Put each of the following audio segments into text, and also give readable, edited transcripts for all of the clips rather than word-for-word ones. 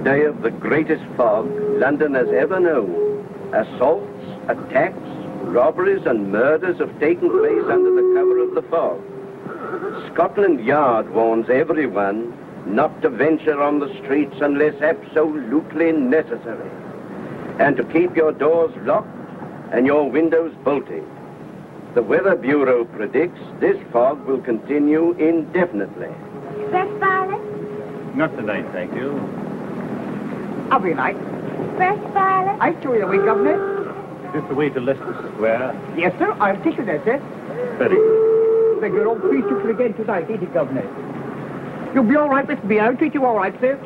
day of the greatest fog London has ever known, assaults, attacks, robberies and murders have taken place under the cover of the fog. Scotland Yard warns everyone not to venture on the streets unless absolutely necessary, and to keep your doors locked and your windows bolted. The Weather Bureau predicts this fog will continue indefinitely. Fresh violet? Not tonight, thank you. I'll be night. Fresh violet? I show you the way, Governor. Is this the way to Leicester Square? Yes, sir. I'll take you there, sir. Very good. Beg your own prescription again tonight, ain't it, Governor? You'll be all right, Mr. B. I'll treat you all right, sir.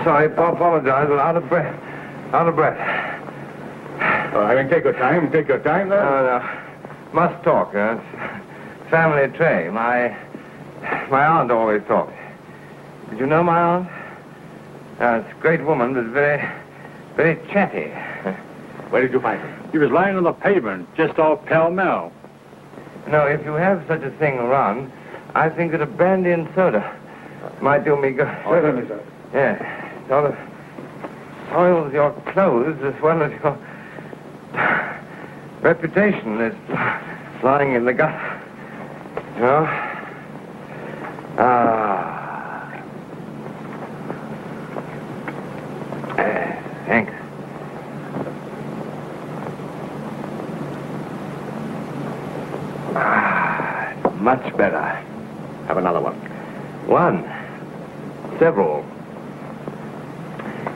Sorry, apologize, but out of breath. Out of breath. I mean, take your time. Take your time there. No. Must talk. It's family trait. My aunt always talked. Did you know my aunt? It's a great woman, but very, very chatty. Where did you find him? He was lying on the pavement, just off Pall Mall. No, if you have such a thing around, I think that a brandy and soda might do me good. Oh, certainly, sir. Yeah. Sort of soils your clothes as well as your reputation is lying in the gutter. You know? Thanks. Much better. Have another one. One. Several.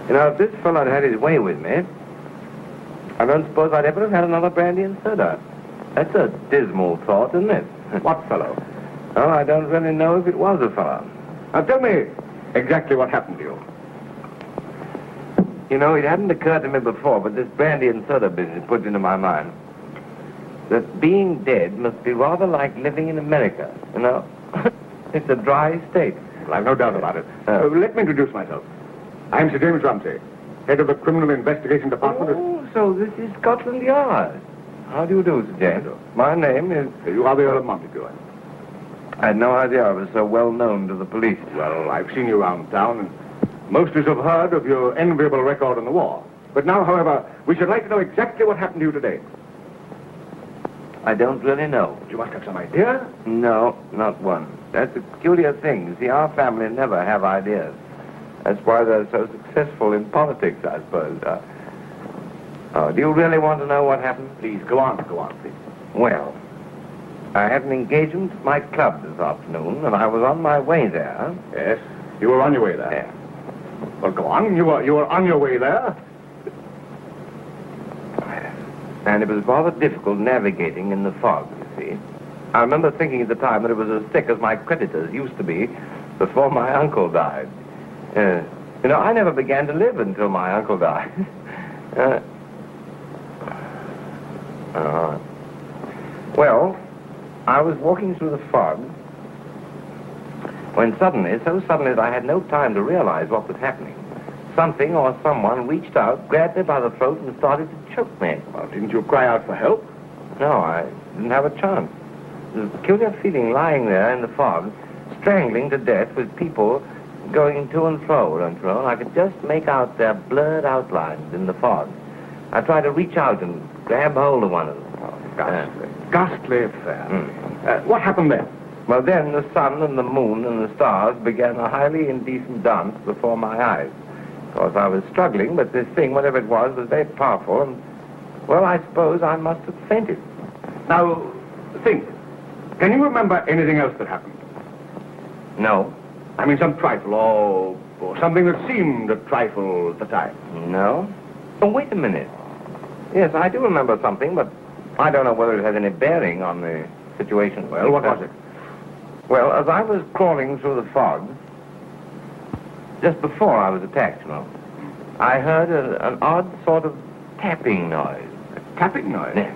You know, if this fellow had had his way with me, I don't suppose I'd ever have had another brandy and soda. That's a dismal thought, isn't it? What fellow? Oh, I don't really know if it was a fellow. Now, tell me exactly what happened to you. You know, it hadn't occurred to me before, but this brandy and soda business put into my mind that being dead must be rather like living in America, you know? It's a dry state. Well, I've no doubt about it. Let me introduce myself. I'm Sir James Rumsey, head of the Criminal Investigation Department. Oh, so this is Scotland Yard. How do you do, Sir James? My name is... You are the Earl of Montague. I had no idea I was so well known to the police. Well, I've seen you around town, and most of us have heard of your enviable record in the war. But now, however, we should like to know exactly what happened to you today. I don't really know. You must have some idea. No, not one. That's a peculiar thing. You see, our family never have ideas. That's why they're so successful in politics, I suppose. Do you really want to know what happened? Please, go on, please. Well, I had an engagement at my club this afternoon, and I was on my way there. Yes, you were on your way there. Yeah. Well, go on. You were on your way there. And it was rather difficult navigating in the fog, you see. I remember thinking at the time that it was as thick as my creditors used to be before my uncle died. You know, I never began to live until my uncle died. Well, I was walking through the fog when suddenly, so suddenly that I had no time to realize what was happening, something or someone reached out, grabbed me by the throat, and started to choke me. Well, didn't you cry out for help? No, I didn't have a chance. There was a peculiar feeling lying there in the fog, strangling to death with people going to and fro, and I could just make out their blurred outlines in the fog. I tried to reach out and grab hold of one of them. Ghastly affair. What happened then? Well, then the sun and the moon and the stars began a highly indecent dance before my eyes. Of course, I was struggling, but this thing, whatever it was very powerful, and, well, I suppose I must have fainted. Now, think. Can you remember anything else that happened? No. I mean, some trifle, or something that seemed a trifle at the time. No? Oh, wait a minute. Yes, I do remember something, but I don't know whether it has any bearing on the situation. Well, what was it? Well, as I was crawling through the fog, just before I was attacked, I heard an odd sort of tapping noise. A tapping noise? Yeah.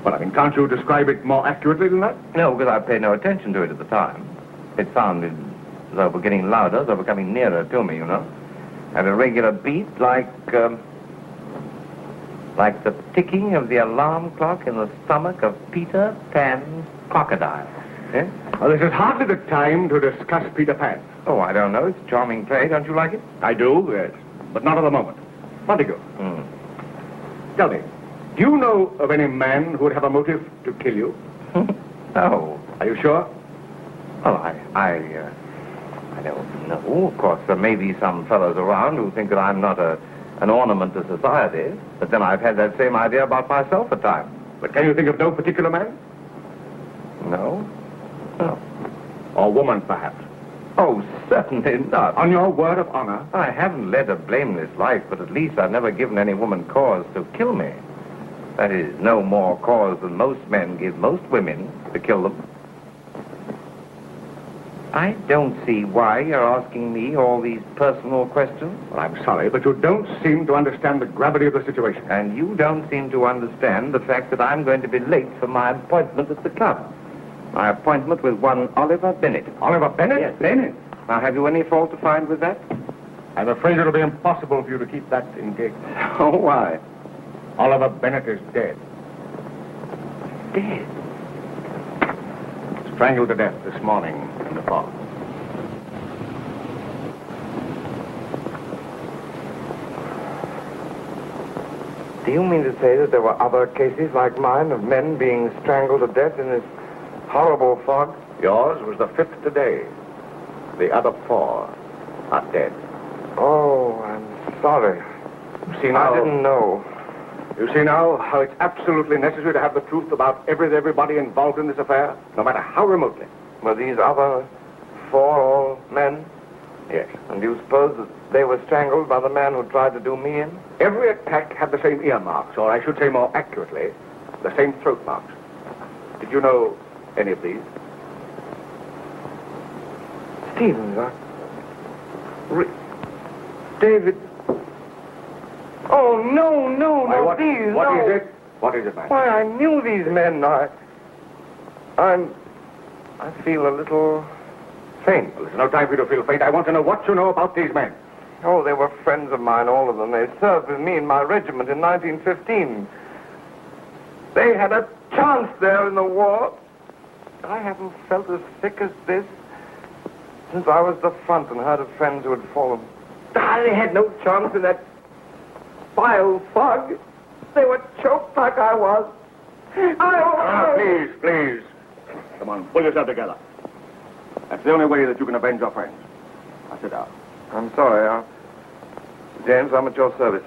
Well, I mean, can't you describe it more accurately than that? No, because I paid no attention to it at the time. It sounded as though it were getting louder, as though it were coming nearer to me, at a regular beat, like the ticking of the alarm clock in the stomach of Peter Pan's crocodile. Eh? Well, this is hardly the time to discuss Peter Pan. Oh, I don't know. It's a charming play. Don't you like it? I do, yes. But not at the moment. Montague. Tell me, do you know of any man who would have a motive to kill you? No. Are you sure? Well, I don't know. Of course, there may be some fellows around who think that I'm not an ornament to society. But then I've had that same idea about myself at times. But can you think of no particular man? No. No. Or woman, perhaps? Oh, certainly not. On your word of honor? I haven't led a blameless life, but at least I've never given any woman cause to kill me. That is, no more cause than most men give most women to kill them. I don't see why you're asking me all these personal questions. Well, I'm sorry, but you don't seem to understand the gravity of the situation. And you don't seem to understand the fact that I'm going to be late for my appointment at the club. My appointment with one Oliver Bennett. Oliver Bennett? Yes, Bennett. Now, have you any fault to find with that? I'm afraid it'll be impossible for you to keep that engagement. Oh, why? Oliver Bennett is dead. Dead? Strangled to death this morning in the fog. Do you mean to say that there were other cases like mine of men being strangled to death in this horrible fog? Yours was the 5th today. The other 4 are dead. Oh, I'm sorry. You see now, I didn't know. You see now how it's absolutely necessary to have the truth about everybody involved in this affair, no matter how remotely. Were these other 4 all men? Yes. And do you suppose that they were strangled by the man who tried to do me in? Every attack had the same ear marks, or I should say more accurately, the same throat marks. Did you know any of these? Stevens, David. Oh, no, Why, not what, these. What no. is it? What is it, man? Why, I knew these men. I feel a little faint. Well, there's no time for you to feel faint. I want to know what you know about these men. Oh, they were friends of mine, all of them. They served with me in my regiment in 1915. They had a chance there in the war. I haven't felt as sick as this since I was at the front and heard of friends who had fallen. They had no chance in that vile fog. They were choked like I was. Please. Come on, pull yourself together. That's the only way that you can avenge your friends. Now sit down. I'm sorry. James, I'm at your service.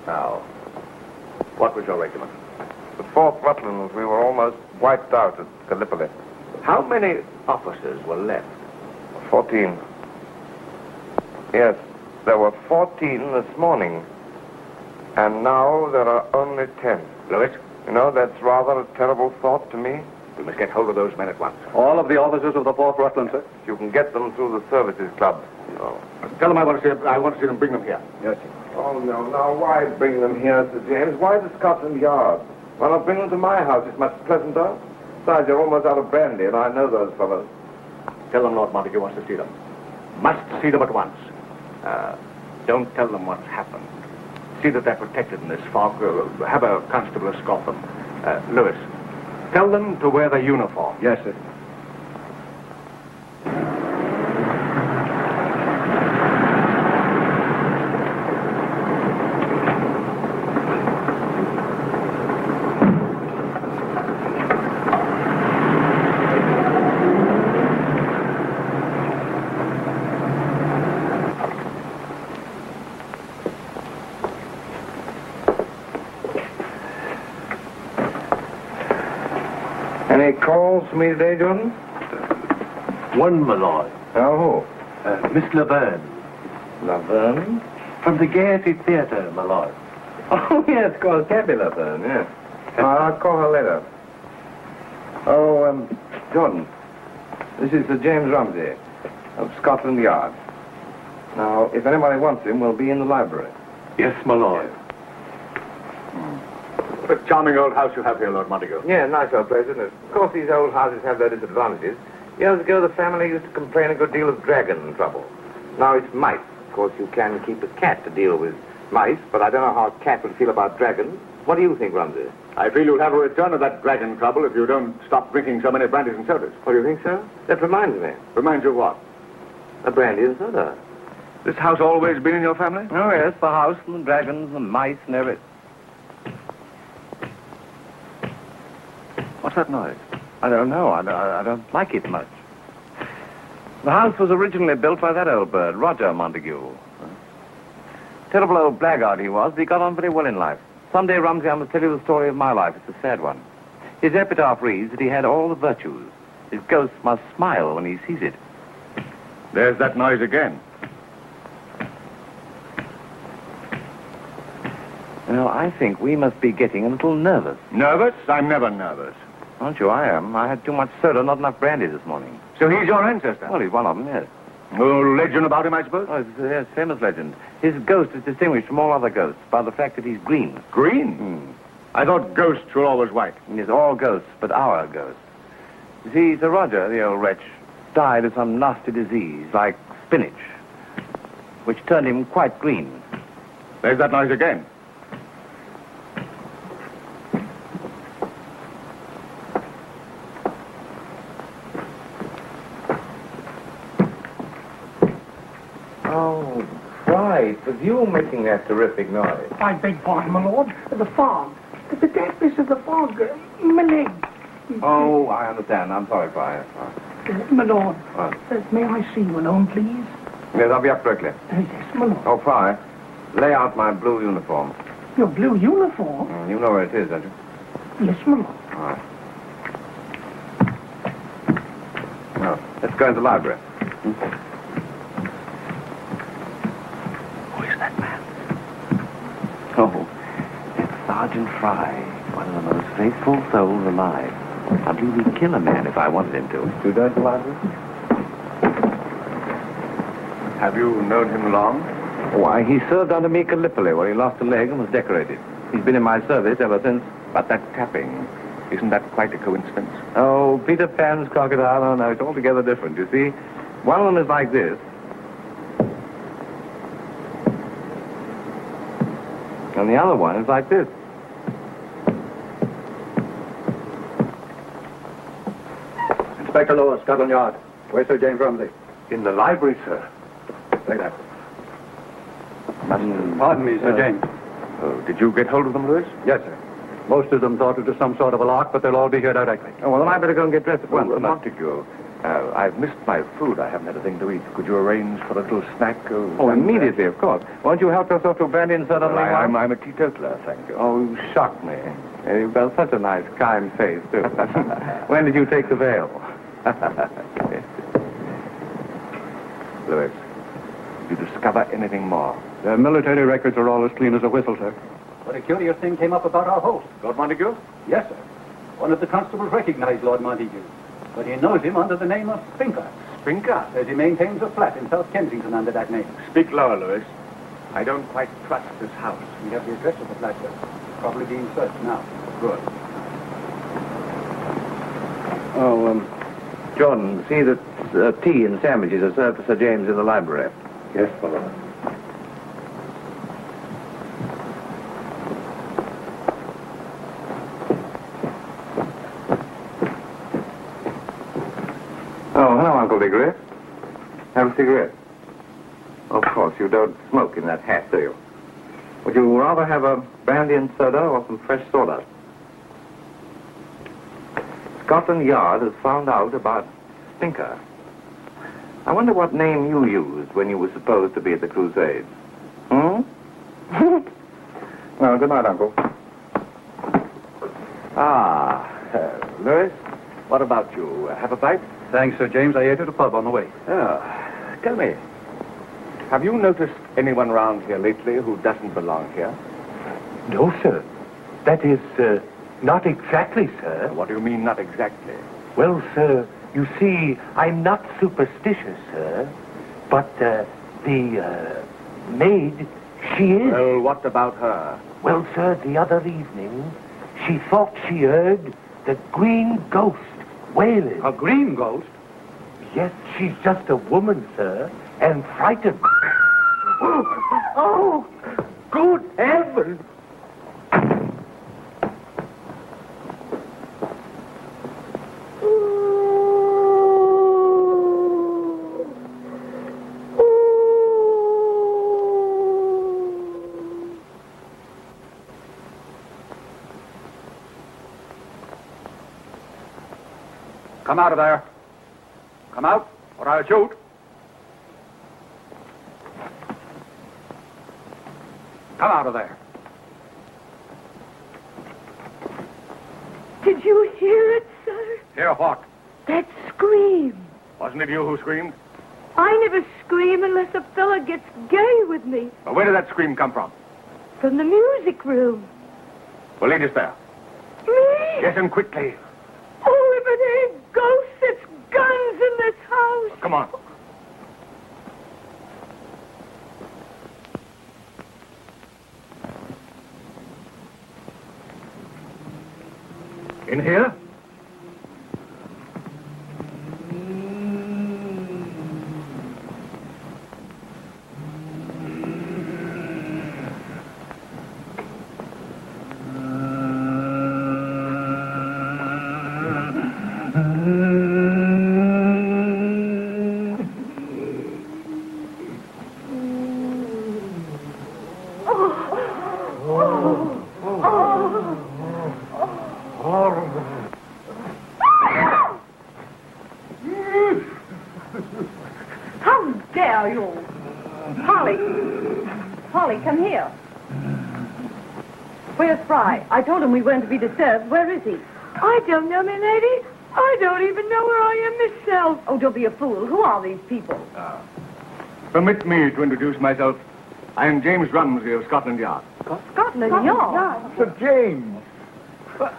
Now, what was your regiment? The 4th Rutlands, we were almost wiped out at Gallipoli. How many officers were left? 14. Yes, there were 14 this morning. And now there are only 10. Lewis? You know, that's rather a terrible thought to me. We must get hold of those men at once. All of the officers of the 4th Rutland, sir? You can get them through the services club. Oh. Tell them I want to see them bring them here. Yes, sir. Oh, no. Now, why bring them here, Sir James? Why to Scotland Yard? Why not bring them to my house? It's much pleasanter. Besides, you're almost out of brandy, and I know those fellows. Tell them Lord Montague wants to see them. Must see them at once. Don't tell them what's happened. See that they're protected in this fog. Have a constable escort them. Lewis, tell them to wear their uniform. Yes, sir. Any calls for me today, Jordan? One, my lord. Oh, Miss Laverne. Laverne? From the Gaiety Theatre, my lord. Oh, yes, of course, Tabby Laverne, yes. I'll call her later. Oh, Jordan, this is Sir James Rumsey of Scotland Yard. Now, if anybody wants him, we'll be in the library. Yes, my lord. What a charming old house you have here, Lord Montague. Yeah, nice old place, isn't it? Of course, these old houses have their disadvantages. Years ago, the family used to complain a good deal of dragon trouble. Now it's mice. Of course, you can keep a cat to deal with mice, but I don't know how a cat would feel about dragons. What do you think, Rumsey? I feel you'll have a return of that dragon trouble if you don't stop drinking so many brandies and sodas. Oh, do you think so? That reminds me. Reminds you of what? A brandy and soda. This house always been in your family? Oh, yes, the house and the dragons and the mice and everything. What's that noise? I don't know. I don't like it much. The house was originally built by that old bird, Roger Montague. Terrible old blackguard he was, but he got on very well in life. Someday, Rumsey, I must tell you the story of my life. It's a sad one. His epitaph reads that he had all the virtues. His ghost must smile when he sees it. There's that noise again. Well, I think we must be getting a little nervous. Nervous? I'm never nervous. Aren't you? I am. I had too much soda, not enough brandy this morning. So he's your ancestor? Well, he's one of them, yes. No legend about him, I suppose? Oh, yes, famous legend. His ghost is distinguished from all other ghosts by the fact that he's green. Green? I thought ghosts were always white. Yes, all ghosts, but our ghosts. You see, Sir Roger, the old wretch, died of some nasty disease, like spinach, which turned him quite green. There's that noise again. Oh, right. It was you making that terrific noise. I beg pardon, my lord. The fog. The dampness of the fog. My leg. Oh, I understand. I'm sorry, Fry. My lord. What? May I see you alone, please? Yes, I'll be up directly. Yes, my lord. Oh, Fry, lay out my blue uniform. Your blue uniform? You know where it is, don't you? Yes, my lord. All right. Now, let's go into the library. Who is that man? Oh, it's Sergeant Fry, one of the most faithful souls alive. I believe he'd kill a man if I wanted him to. You go to the library? Have you known him long? Why, he served under me at Gallipoli, where he lost a leg and was decorated. He's been in my service ever since. But that tapping, isn't that quite a coincidence? Oh, Peter Pan's crocodile, oh no, it's altogether different. You see, one of them is like this. And the other one is like this. Inspector Lewis, Scotland Yard. Where's Sir James Rumsey? In the library, sir. Say that. Pardon me, Sir James. Oh, did you get hold of them, Lewis? Yes, sir. Most of them thought it was some sort of a lark, but they'll all be here directly. Oh, well, then I better go and get dressed at once. Montague, I've missed my food. I haven't had a thing to eat. Could you arrange for a little snack? Oh, immediately, of course. Won't you help yourself to a brandy and soda? I'm a teetotaler, thank you. Oh, you shocked me. You've got such a nice, kind face, too. When did you take the veil? Lewis, did you discover anything more? Their military records are all as clean as a whistle, sir. But a curious thing came up about our host. Lord Montague? Yes, sir. One of the constables recognized Lord Montague, but he knows him under the name of Spinker. Spinker? Says he maintains a flat in South Kensington under that name. Speak lower, Lewis. I don't quite trust this house. We have the address of the flat, sir. Probably being searched now. Good. Oh, Jordan, see that tea and sandwiches are served to Sir James in the library. Yes, my lord. Oh, hello, Uncle Diggory. Have a cigarette? Of course, you don't smoke in that hat, do you? Would you rather have a brandy and soda or some fresh sawdust? Scotland Yard has found out about Spinker. I wonder what name you used when you were supposed to be at the Crusades. Well, good night, Uncle. Lewis? What about you? Have a pipe? Thanks, Sir James. I ate at a pub on the way. Oh, tell me, have you noticed anyone around here lately who doesn't belong here? No, sir. That is, not exactly, sir. What do you mean, not exactly? Well, sir, you see, I'm not superstitious, sir. But, the maid, she is. Well, what about her? Well, sir, the other evening, she thought she heard the green ghost wailing. A green ghost? Yes, she's just a woman, sir, and frightened. Oh, good heavens! Come out of there. Come out, or I'll shoot. Come out of there. Did you hear it, sir? Hear what? That scream. Wasn't it you who screamed? I never scream unless a fella gets gay with me. Well, where did that scream come from? From the music room. Well, lead us there. Me? Yes, and quickly. Oh, if it ain't ghosts, it's guns in this house. Come on. In here? How dare you? Polly. Polly, come here. Where's Fry? I told him we weren't to be disturbed. Where is he? I don't know, my lady. I don't even know where I am myself. Oh, don't be a fool. Who are these people? Permit me to introduce myself. I am James Rumsey of Scotland Yard. Scotland Yard. Sir James.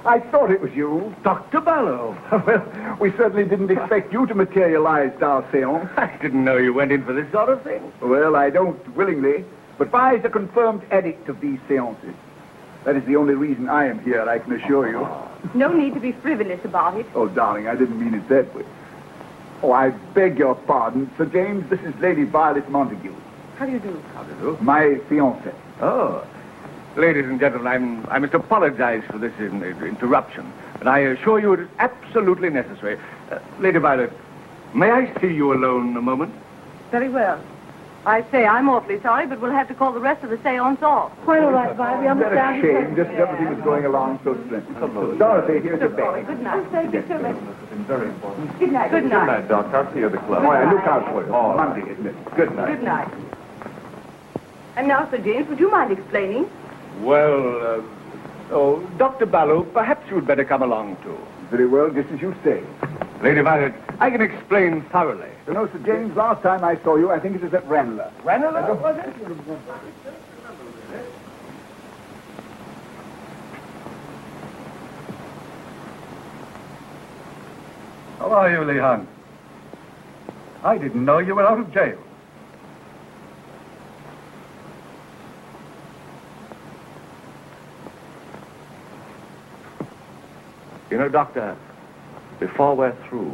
I thought it was you. Dr. Barlow. Well, we certainly didn't expect you to materialize to our seance. I didn't know you went in for this sort of thing. Well, I don't willingly, but Fi's a confirmed addict of these seances. That is the only reason I am here, I can assure you. No need to be frivolous about it. Oh, darling, I didn't mean it that way. Oh, I beg your pardon. Sir James, this is Lady Violet Montague, How do you do? How do you do? my fiancée. Oh. Ladies and gentlemen, I must apologize for this interruption, but I assure you it is absolutely necessary. Lady Violet, may I see you alone a moment? Very well. I say, I'm awfully sorry, but we'll have to call the rest of the seance off. Quite all right, Vi. We What understand. a shame, just everything was going along so splendidly. Dorothy, here's your bag. Good night. Thank you so much. Very important. Good night. Good night. Doc. I'll see you at the club. Oh, I look out for you. Monday, isn't it? Good night. Good night. And now, Sir James, would you mind explaining? Well, Dr. Barlow, perhaps you'd better come along, too. Very well, just as you say. Lady Violet, I can explain thoroughly. You know, Sir James, last time I saw you, I think it was at Ranelagh. Ranelagh, was it? How are you, Leon? I didn't know you were out of jail. You know, Doctor, before we're through,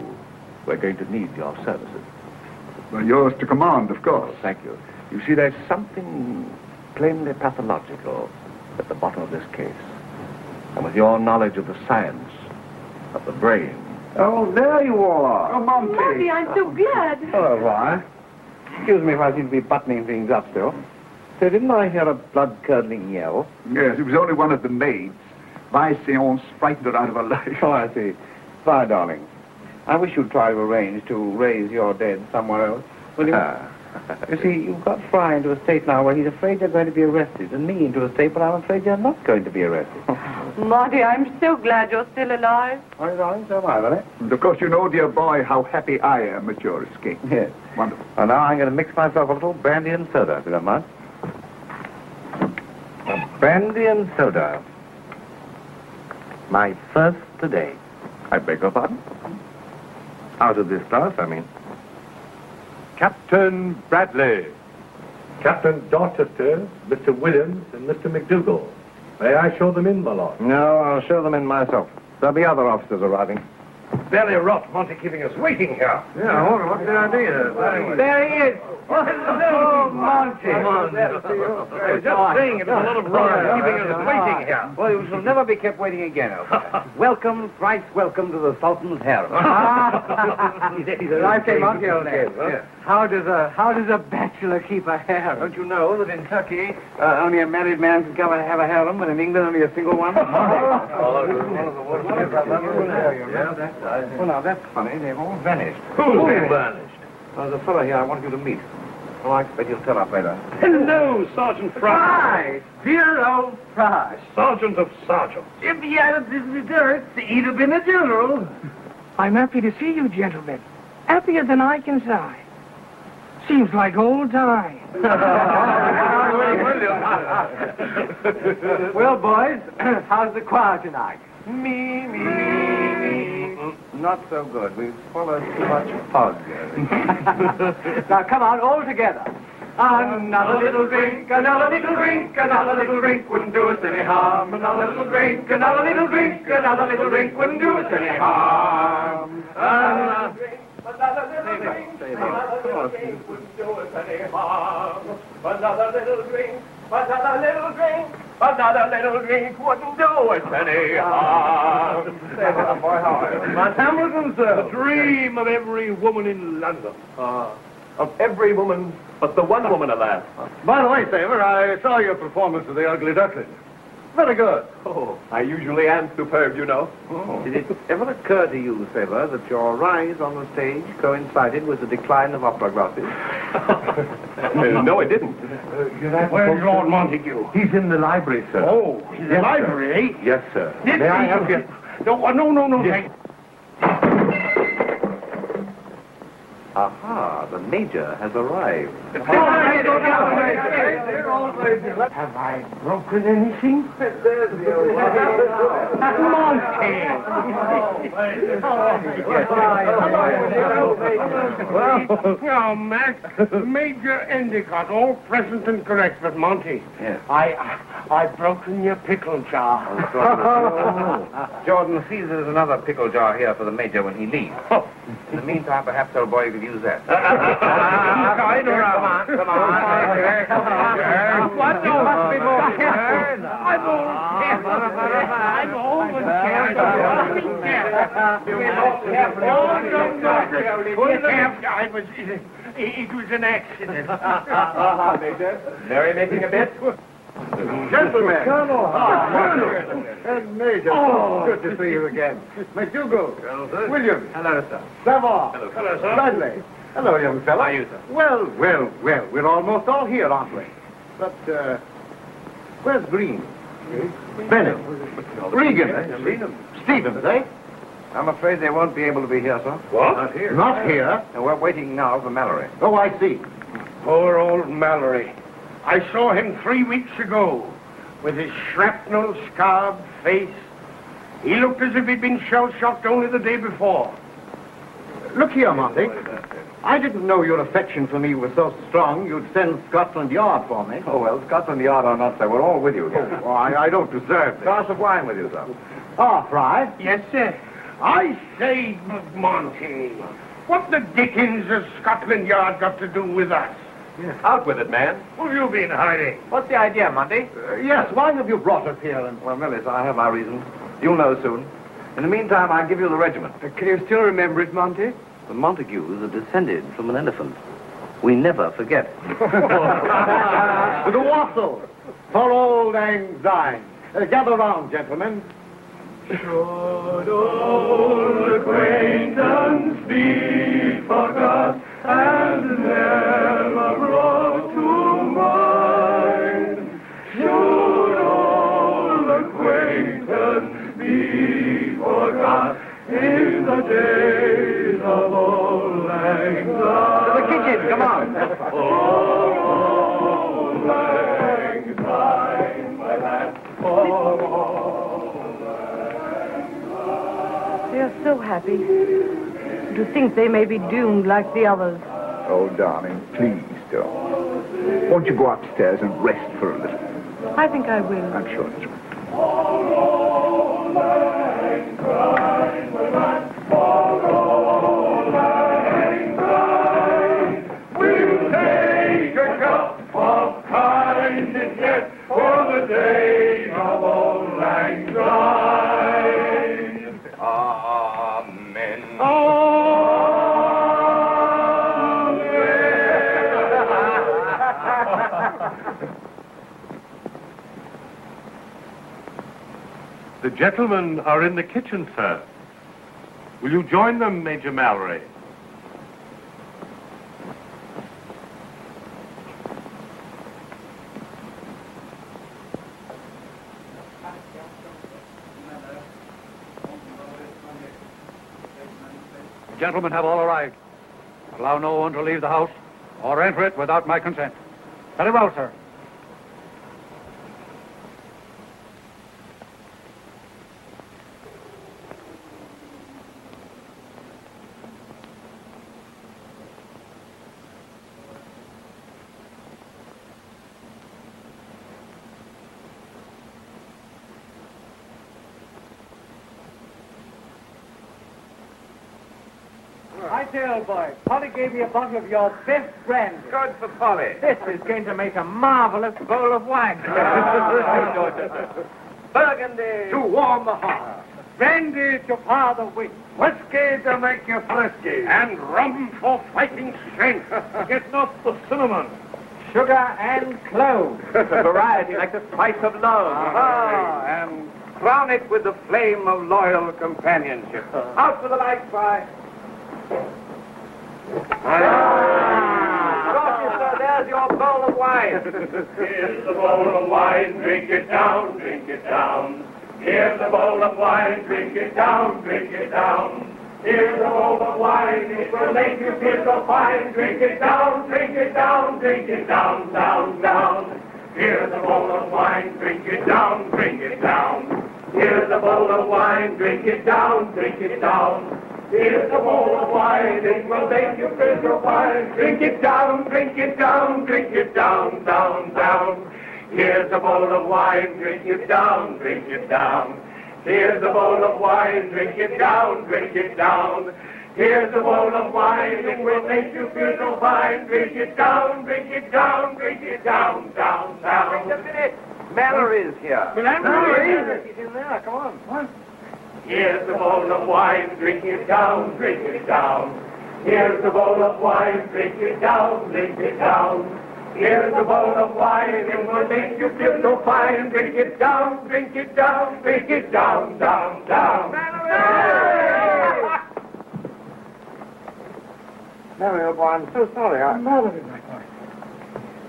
we're going to need your services. Well, yours to command, of course. Thank you. You see, there's something plainly pathological at the bottom of this case. And with your knowledge of the science of the brain... Oh, there you are. Oh, Monty. Monty, I'm so glad. Hello, Vi. Excuse me if I seem to be buttoning things up still. So didn't I hear a blood-curdling yell? Yes, it was only one of the maids. My seance frightened her out of her life. Oh, I see. Vi, darling, I wish you'd try to arrange to raise your dead somewhere else. Will you? You see, you've got Fry into a state now where he's afraid you're going to be arrested, and me into a state where I'm afraid you're not going to be arrested. Marty, I'm so glad you're still alive. Oh, darling, so am I, Lily. And of course, you know, dear boy, how happy I am at your escape. Yes. Wonderful. And now I'm going to mix myself a little brandy and soda, if you don't mind. Brandy and soda. My first today. I beg your pardon? Out of this class, I mean. Captain Bradley, Captain Dorchester, Mr. Williams, and Mr. McDougall. May I show them in, my lord? No, I'll show them in myself. There'll be other officers arriving. Barely rot, Monty keeping us waiting here. Yeah, what's the idea? There he is. Oh, Monty. I was just saying it was a lot of rot keeping us waiting here. Well, you shall never be kept waiting again, Elsa. Welcome, thrice welcome to the Sultan's harem. I say, Monty, old man. Yes. How does a bachelor keep a harem? Don't you know that in Turkey, only a married man can come and have a harem, and in England, only a single one? Well, now, that's funny. They've all vanished. Who vanished? There's a fellow here I want you to meet. Oh, I expect he'll tell us later. Hello, Sergeant Fry. Dear old Fry. Sergeant of sergeants. If he hadn't deserved, he'd have been a general. I'm happy to see you, gentlemen. Happier than I can say. Seems like old times. Well, boys, how's the choir tonight? Me. Not so good. We've swallowed too much fog. Now, come on, all together. Another little drink, another little drink, another little drink wouldn't do us any harm. Another little drink, another little drink, another little drink wouldn't do us any harm. Another drink, another little drink, another little drink wouldn't do us any harm. Another little drink, another little drink, another little drink wouldn't do us any harm. Miss Hamilton, sir. The dream of every woman in London. Of every woman but the one woman, alas. By the way, Saver, I saw your performance of The Ugly Duckling. Very good. Oh, I usually am superb, you know. Did it ever occur to you, Saber, that your rise on the stage coincided with the decline of opera glosses? No, it didn't. Where's Lord Montague? He's in the library, sir. Oh, in the library, eh? Yes, sir. May I help you? No. Yes. Aha, the Major has arrived. Have I broken anything? Now, Mac, Major Endicott, all present and correct, but Monty. Yes. I've broken your pickle jar. Jordan, see there's another pickle jar here for the Major when he leaves. In the meantime, perhaps, old boy, you could use that. Come on. What? No, must be more careful. I'm always careful. It was an accident. Major. Mary making a bet? Gentlemen. Colonel. Major, good to see you again. McDougall. Williams. Hello, sir. Savard. Hello, sir. Bradley. Hello, young fellow. How are you, sir? Well. We're almost all here, aren't we? But, where's Green? Bennett. Regan. Stevens, eh? I'm afraid they won't be able to be here, sir. What? Not here. Not here. And we're waiting now for Mallory. Oh, I see. Poor old Mallory. I saw him 3 weeks ago with his shrapnel-scarred face. He looked as if he'd been shell-shocked only the day before. Look here, Monty. I didn't know your affection for me was so strong you'd send Scotland Yard for me. Oh, well, Scotland Yard or not, sir, we're all with you here. Oh, I don't deserve this. Glass of wine with you, sir. Ah, Fry. Yes, sir. I say, Monty, what the dickens has Scotland Yard got to do with us? Out with it, man. Who have you been hiding? What's the idea, Monty? Yes, why have you brought us here? Well, Millis, I have my reasons. You'll know soon. In the meantime, I'll give you the regiment. Can you still remember it, Monty? The Montagues are descended from an elephant. We never forget. The wassail for old Lang Syne. Gather round, gentlemen. Should old acquaintance be forgot and never brought to mind? Should old acquaintance the days of old lang syne. To the kitchen, come on. Old lang syne, my lad. They're so happy. To think they may be doomed like the others. Oh, darling, please don't. Won't you go upstairs and rest for a little? I think I will. I'm sure it's right. Old lang syne, my lad. Old lang syne. We'll take a cup of kindness yet for the days of old lang syne. Amen. The gentlemen are in the kitchen, sir. Will you join them, Major Mallory? Gentlemen have all arrived. Allow no one to leave the house or enter it without my consent. Very well, sir. I say, old boy, Polly gave me a bottle of your best brandy. Good for Polly. This is going to make a marvelous bowl of wine. Burgundy to warm the heart. Brandy to par the wind. Whiskey to make you frisky. And rum for fighting strength. Get not the cinnamon. Sugar and cloves. Variety like the spice of love. And crown it with the flame of loyal companionship. Out with the light, Fry. Sir, there's your bowl of wine. Here's the bowl of wine, drink it down, drink it down. Here's the bowl of wine, drink it down, drink it down. Here's the bowl of wine, it will make you feel so fine. Drink it down, drink it down, drink it down, down, down. Here's the bowl of wine, drink it down, drink it down. Here's the bowl of wine, drink it down, drink it down. Here's the bowl of wine, it will make you feel so fine. Drink it down, drink it down, drink it down, down, down. Here's a bowl of wine, drink it down, drink it down. Here's a bowl of wine, drink it down, drink it down. Here's a bowl of wine, it will make you feel so fine. Drink it down, drink it down, drink it down, down, down. Wait a minute. Mallory's here. Mallory? He's in there. Come on. What? Here's a bowl of wine, drink it down, drink it down. Here's a bowl of wine, drink it down, drink it down. Here's a bowl of wine, it will make you feel so fine. Drink it down, drink it down, drink it down, down, down. Mallory, old boy, I'm so sorry. Mallory, my boy.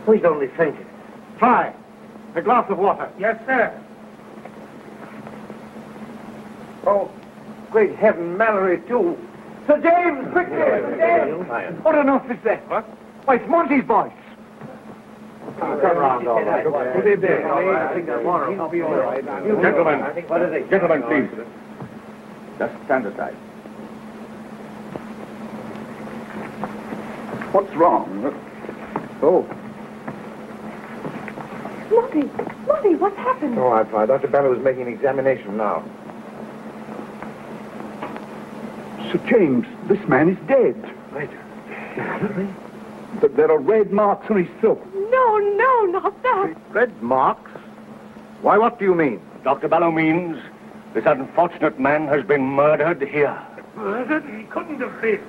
Please only fainted. Try. A glass of water. Yes, sir. Oh, great heaven, Mallory, too. Sir James, quickly! Sir James! What on earth is that? What? Why, it's Monty's voice. Turn around, all right. Gentlemen, please. Just stand aside. What's wrong? Oh, Monty, Monty, what's happened? Oh, I'm fine. Dr. Ballard was making an examination now. Sir James, this man is dead. Wait. There are red marks on his throat. No, no, not that. Red marks? Why, what do you mean? Dr. Ballow means this unfortunate man has been murdered here. Murdered? He couldn't have been.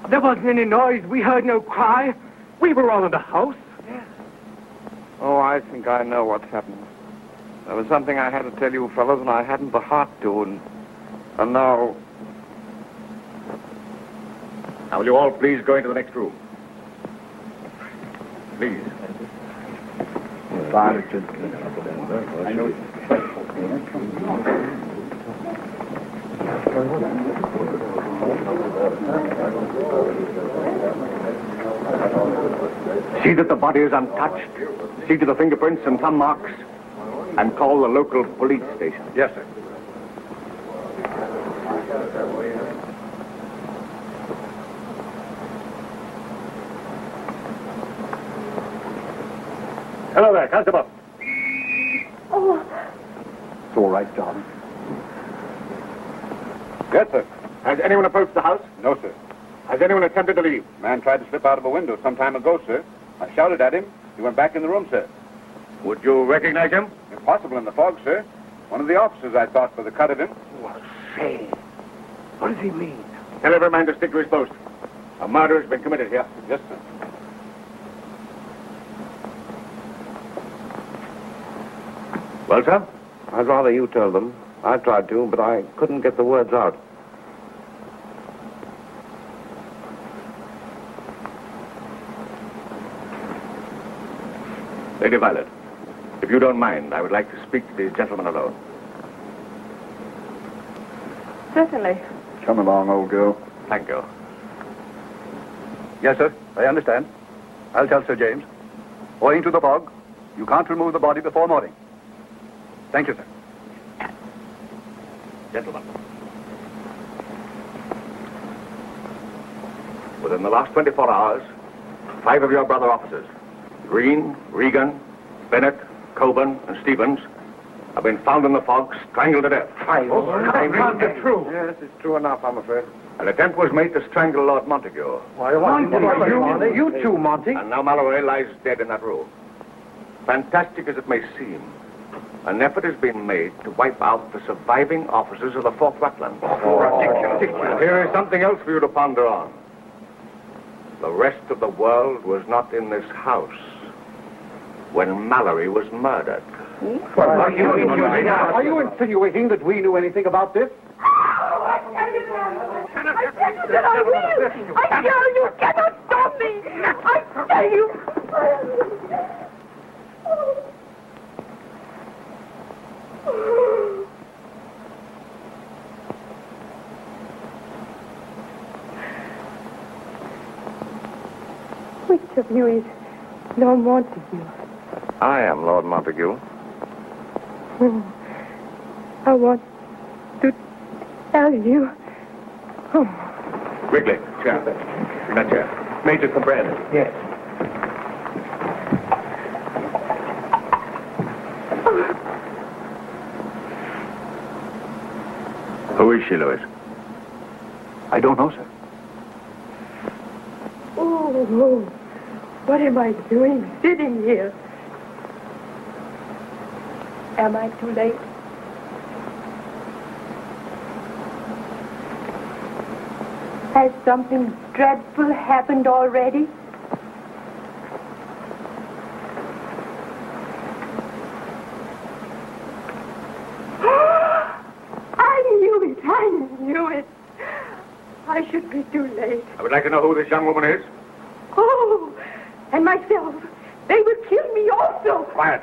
There wasn't any noise. We heard no cry. We were all in the house. Oh, I think I know what's happened. There was something I had to tell you fellows, and I hadn't the heart to, and now... Now, will you all please go into the next room? Please. See that the body is untouched. See to the fingerprints and thumb marks. And call the local police station. Yes, sir. Hello there, Constable. Oh. It's all right, darling. Yes, sir. Has anyone approached the house? No, sir. Has anyone attempted to leave? Man tried to slip out of a window some time ago, sir. I shouted at him. He went back in the room, sir. Would you recognize him? Impossible in the fog, sir. One of the officers, I thought, by the cut of him. Well, say, what does he mean? Tell every man to stick to his post. A murder has been committed here. Yes, sir. Well, sir, I'd rather you tell them. I tried to, but I couldn't get the words out. Lady Violet, if you don't mind, I would like to speak to these gentlemen alone. Certainly. Come along, old girl. Thank you. Yes, sir. I understand. I'll tell Sir James. Owing to the fog, you can't remove the body before morning. Thank you, sir. Gentlemen. Within the last 24 hours, 5 of your brother officers, Green, Regan, Bennett, Coburn, and Stevens, have been found in the fog, strangled to death. Can't be true. Yes, it's true enough, I'm afraid. An attempt was made to strangle Lord Montague. Monty, you too, Monty. And now Mallory lies dead in that room. Fantastic as it may seem, an effort has been made to wipe out the surviving officers of the 4th Rutland. Well, here is something else for you to ponder on. The rest of the world was not in this house when Mallory was murdered. Are you insinuating that we knew anything about this? I tell you that I will. I tell you, you cannot stop me. I tell you. Which of you is Lord Montague? I am Lord Montague. I want to tell you. Wrigley, chair. In that chair. Major, some bread. Yes. Who is she, Lewis? I don't know, sir. Oh, what am I doing sitting here? Am I too late? Has something dreadful happened already? I knew it. I should be too late. I would like to know who this young woman is. Oh, and myself. They will kill me also. Quiet.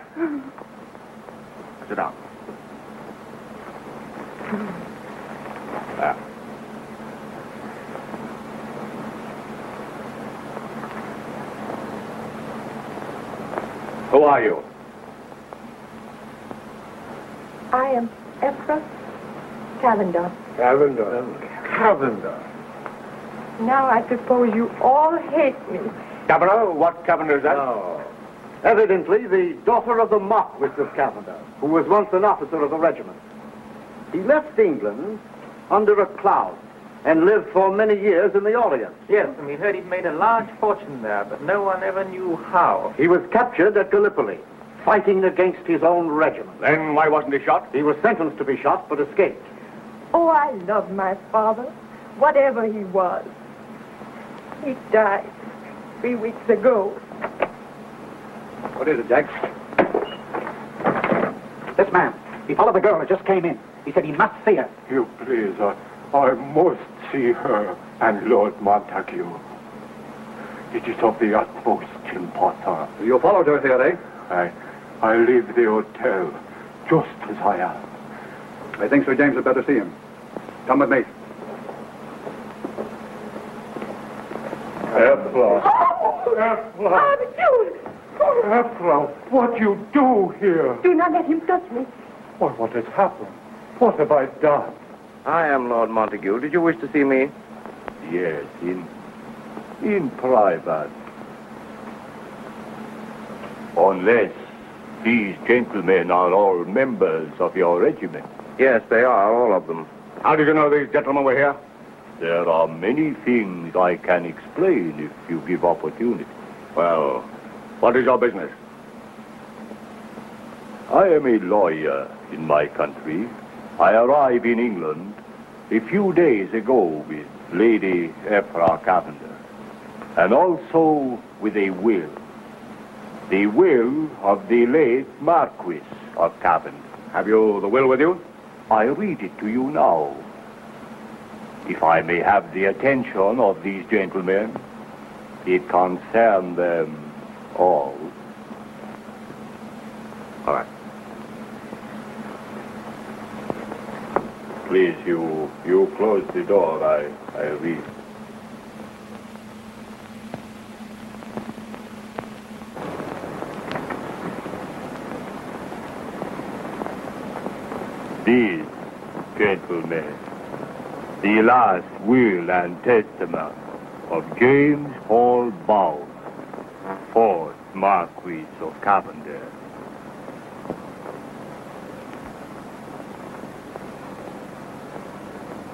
Sit down. There. Who are you? I am Ephra Cavender. Cavender. Now I suppose you all hate me. Cavender? What Cavender is that? Evidently the daughter of the Marquis of Cavender, who was once an officer of the regiment. He left England under a cloud and lived for many years in the Orient. Yes, and we heard he'd made a large fortune there, but no one ever knew how. He was captured at Gallipoli, fighting against his own regiment. Then why wasn't he shot? He was sentenced to be shot, but escaped. Oh, I love my father, whatever he was. He died 3 weeks ago. What is it, Jack? This man. He followed the girl that just came in. He said he must see her. You please, I must see her and Lord Montague. It is of the utmost importance. You followed her here, eh? I leave the hotel just as I am. I think Sir James had better see him. Come with me. Ephra, what you do here? Do not let him touch me. What has happened? What have I done? I am Lord Montague. Did you wish to see me? Yes, in private. Unless these gentlemen are all members of your regiment. Yes, they are, all of them. How did you know these gentlemen were here? There are many things I can explain if you give opportunity. Well, what is your business? I am a lawyer in my country. I arrived in England a few days ago with Lady Ephra Cavender, and also with a will. The will of the late Marquis of Cavender. Have you the will with you? I read it to you now. If I may have the attention of these gentlemen, it concerns them all. All right. Please, you close the door. I read. These gentlemen, the last will and testament of James Hall Bowen, 4th Marquis of Cavender.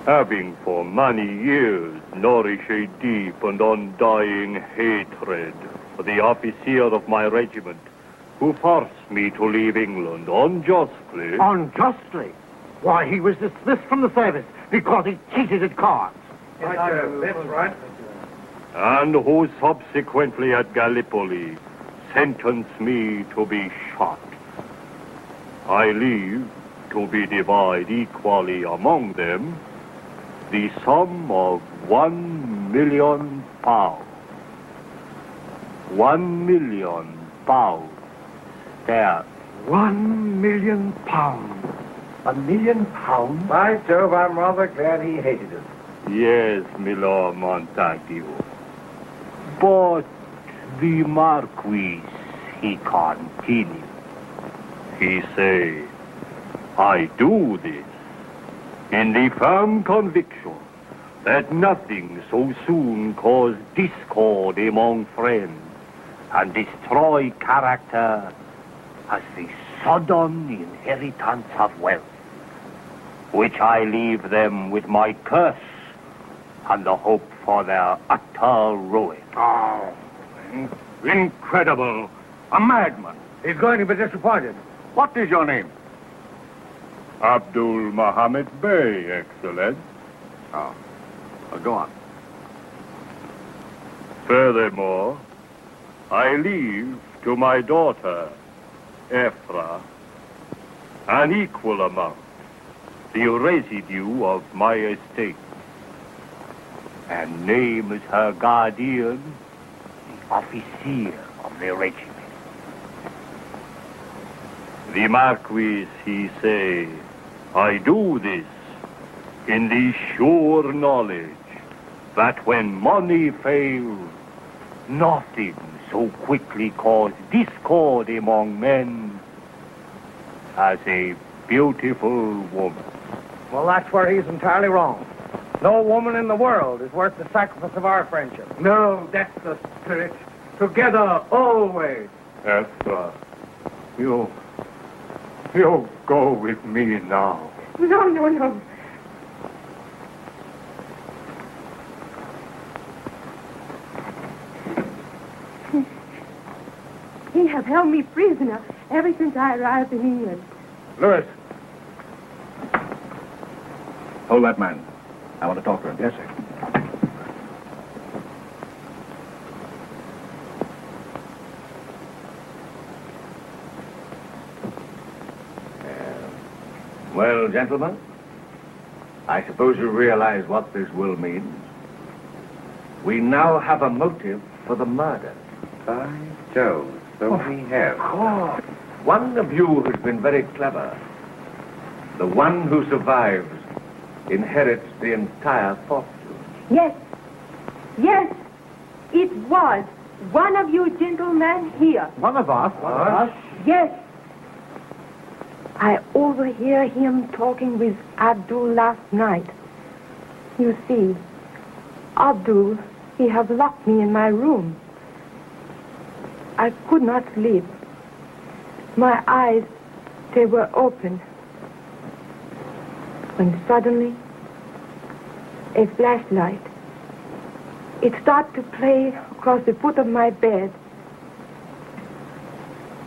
Having for many years nourished a deep and undying hatred for the officer of my regiment, who forced me to leave England unjustly. Unjustly? Why, he was dismissed from the service because he cheated at cards. Yes, that's right. And who subsequently at Gallipoli sentenced me to be shot. I leave to be divided equally among them the sum of £1 million. £1 million. There. £1 million. £1 million? By Jove, I'm rather glad he hated us. Yes, my Lord Montague. But the Marquis, he continued. He say, I do this in the firm conviction that nothing so soon cause discord among friends and destroy character as the sudden inheritance of wealth, which I leave them with my curse and the hope for their utter ruin. Oh, incredible. A madman. He's going to be disappointed. What is your name? Abdul Mohammed Bey, Excellence. Oh, well, go on. Furthermore, I leave to my daughter, Ephra, an equal amount, the residue of my estate, and name as her guardian the officer of the regiment. The Marquis, he say, I do this in the sure knowledge that when money fails, nothing so quickly cause discord among men as a beautiful woman. Well, that's where he's entirely wrong. No woman in the world is worth the sacrifice of our friendship. No, that's the spirit. Together, always. Ephra, you go with me now. No, no, no. He have held me prisoner ever since I arrived in England. Lewis. Hold that man. I want to talk to him. Yes, sir. Well, gentlemen, I suppose you realize what this will mean. We now have a motive for the murder. By Jove, so we have. Oh, One of you has been very clever. The one who survives inherits the entire fortune. Yes. Yes. It was one of you gentlemen here. One of us? Yes. I overhear him talking with Abdul last night. You see, Abdul, he have locked me in my room. I could not sleep. My eyes, they were open. When suddenly, a flashlight, it started to play across the foot of my bed.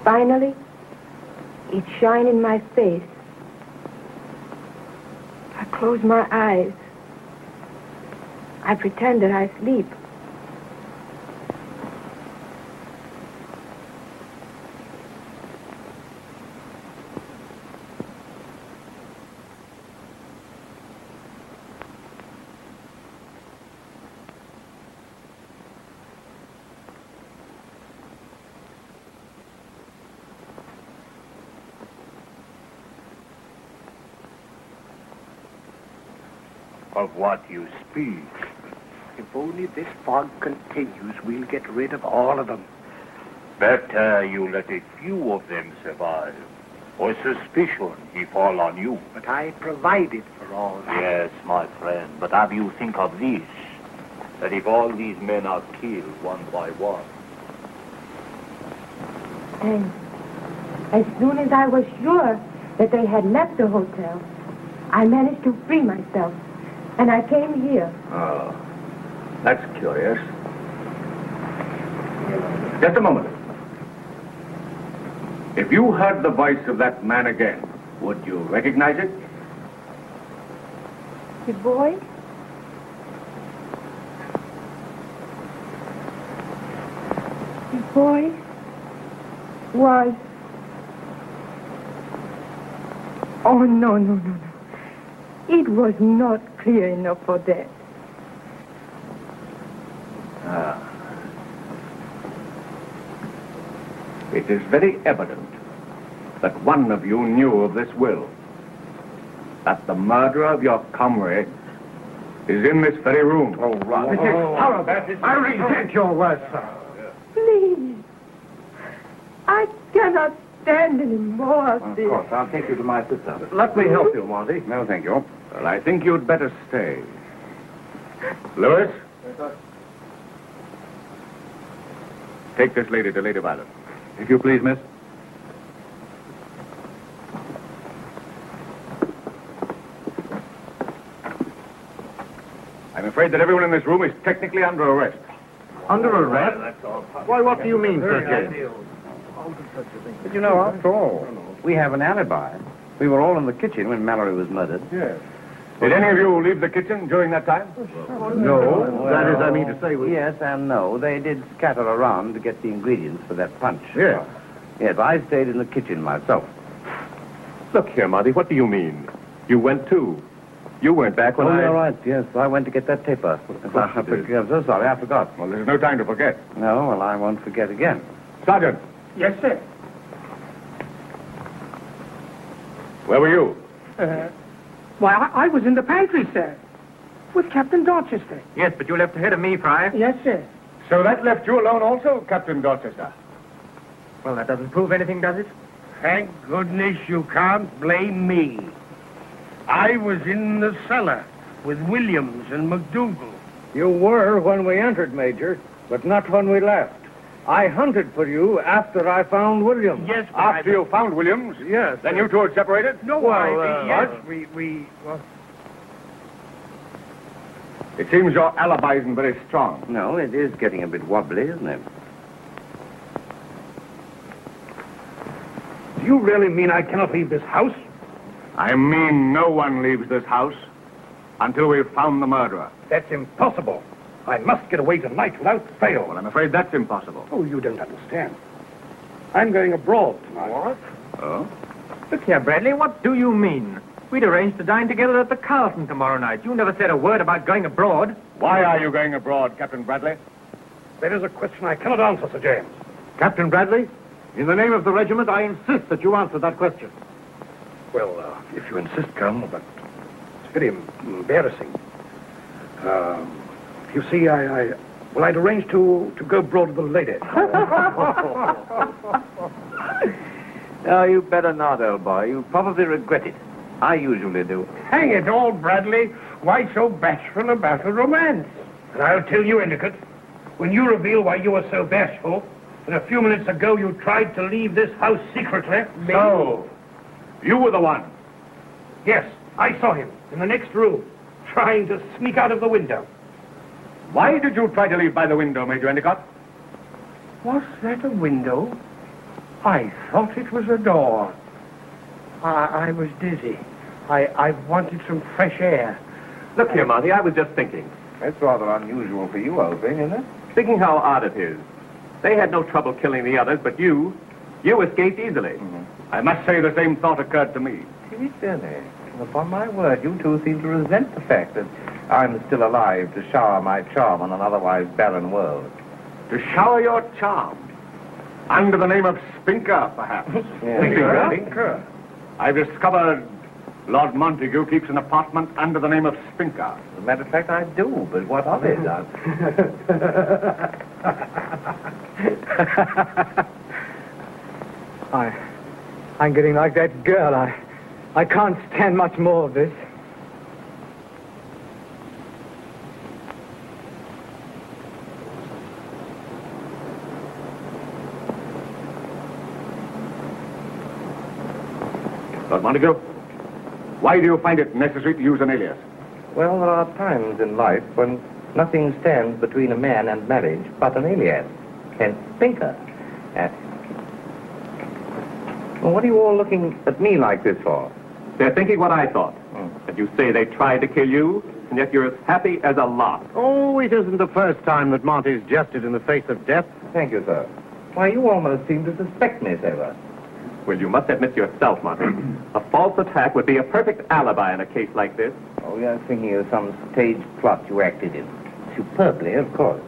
Finally, it shined in my face. I closed my eyes. I pretended I sleep. Of what you speak. If only this fog continues, we'll get rid of all of them. Better you let a few of them survive, or suspicion he fall on you. But I provided for all that. Yes, my friend, but have you think of this, that if all these men are killed one by one... And as soon as I was sure that they had left the hotel, I managed to free myself. And I came here. Oh, that's curious. Just a moment. If you heard the voice of that man again, would you recognize it? The boy? The boy was... Oh, no. It was not clear enough for that. It is very evident that one of you knew of this will. That the murderer of your comrade is in this very room. Oh, right. This is horrible. I resent your words, sir. Please. I cannot stand any more of this. Of course, I'll take you to my sister. Let me help you, Monty. No, thank you. Well, I think you'd better stay. Lewis? Yes, sir. Take this lady to Lady Violet. If you please, miss. I'm afraid that everyone in this room is technically under arrest. Under arrest? Why, what do you mean, Sir James? But you know, after all, we have an alibi. We were all in the kitchen when Mallory was murdered. Yes. Did any of you leave the kitchen during that time? No. That is, I mean to say... Yes and no. They did scatter around to get the ingredients for that punch. Yes. Yes, I stayed in the kitchen myself. Look here, Monty, what do you mean? You went too. You weren't back when all right, yes. I went to get that taper. I'm so sorry, I forgot. Well, there's no time to forget. No, well, I won't forget again. Sergeant. Yes, sir. Where were you? Why, I was in the pantry, sir, with Captain Dorchester. Yes, but you left ahead of me, Fry. Yes, sir. So that left you alone also, Captain Dorchester? Well, that doesn't prove anything, does it? Thank goodness you can't blame me. I was in the cellar with Williams and McDougal. You were when we entered, Major, but not when we left. I hunted for you after I found Williams. Yes, but After you found Williams? Yes. Then you two had separated? No, yes, well... It seems your alibi isn't very strong. No, it is getting a bit wobbly, isn't it? Do you really mean I cannot leave this house? I mean no one leaves this house until we've found the murderer. That's impossible. I must get away tonight without fail. Well, I'm afraid that's impossible. Oh, you don't understand. I'm going abroad tonight. What? Oh? Look here, Bradley, what do you mean? We'd arranged to dine together at the Carlton tomorrow night. You never said a word about going abroad. Why are you going abroad, Captain Bradley? That is a question I cannot answer, Sir James. Captain Bradley, in the name of the regiment, I insist that you answer that question. Well, if you insist, Colonel, but it's very embarrassing. You see, I Well, I'd arranged to go abroad with the lady. No, you better not, old boy. You'll probably regret it. I usually do. Hang it all, Bradley. Why so bashful about a romance? And I'll tell you, Endicott, when you reveal why you were so bashful, that a few minutes ago you tried to leave this house secretly. So, you were the one. Yes, I saw him in the next room, trying to sneak out of the window. Why did you try to leave by the window, Major Endicott? Was that a window? I thought it was a door. I was dizzy. I wanted some fresh air. Look here, Monty, I was just thinking. That's rather unusual for you, old thing, isn't it? Thinking how odd it is. They had no trouble killing the others, but you escaped easily. I must say the same thought occurred to me. Really? Upon my word, you two seem to resent the fact that I'm still alive to shower my charm on an otherwise barren world. To shower your charm. Under the name of Spinker, perhaps. Spinker? I've discovered Lord Montague keeps an apartment under the name of Spinker. As a matter of fact, I do, but what of it? I'm getting like that girl. I can't stand much more of this. Lord Montague, why do you find it necessary to use an alias? Well, there are times in life when nothing stands between a man and marriage but an alias. Hence, Spinker. Well, what are you all looking at me like this for? They're thinking what I thought. That you say they tried to kill you, and yet you're as happy as a lark. Oh, it isn't the first time that Monty's jested in the face of death. Thank you, sir. Why, you almost seem to suspect me, Sailor. Well, you must admit yourself, Monty. A false attack would be a perfect alibi in a case like this. Oh, you're thinking of some stage plot you acted in. Superbly, of course.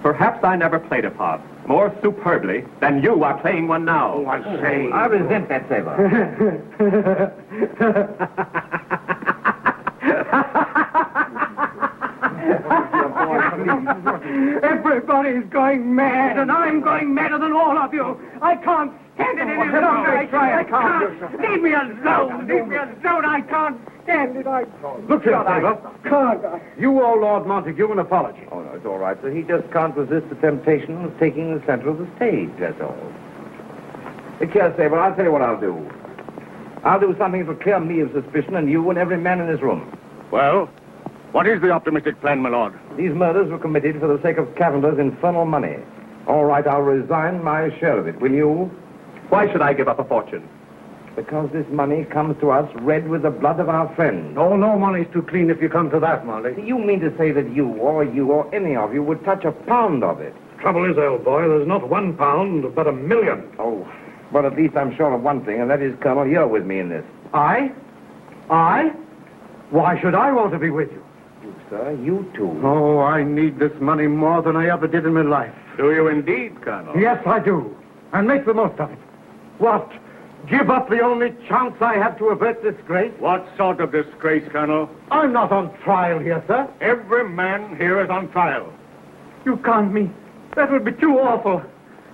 Perhaps I never played a part more superbly than you are playing one now. Oh, I say. I resent that, Sailor. Everybody's going mad, and I'm going madder than all of you. I can't stand it any longer. I can't. Leave me alone. Leave me alone. I can't stand it. Look here, Sailor. Can't. You owe Lord Montague an apology. Oh, no, it's all right, sir. He just can't resist the temptation of taking the center of the stage, that's all. Look here, Sailor, I'll tell you what I'll do. I'll do something to clear me of suspicion and you and every man in this room. Well, what is the optimistic plan, my lord? These murders were committed for the sake of Cavender's infernal money. All right, I'll resign my share of it, will you? Why should I give up a fortune? Because this money comes to us red with the blood of our friends. Oh, no money's too clean if you come to that, Monty. You mean to say that you or any of you would touch a pound of it? Trouble is, old boy, there's not 1 pound, but 1 million. Oh, well, at least I'm sure of one thing, and that is, Colonel, you're with me in this. I? Why should I want to be with you? You, sir, you too. Oh, I need this money more than I ever did in my life. Do you indeed, Colonel? Yes, I do. And make the most of it. What? Give up the only chance I have to avert disgrace? What sort of disgrace, Colonel? I'm not on trial here, sir. Every man here is on trial. You can't mean. That would be too awful.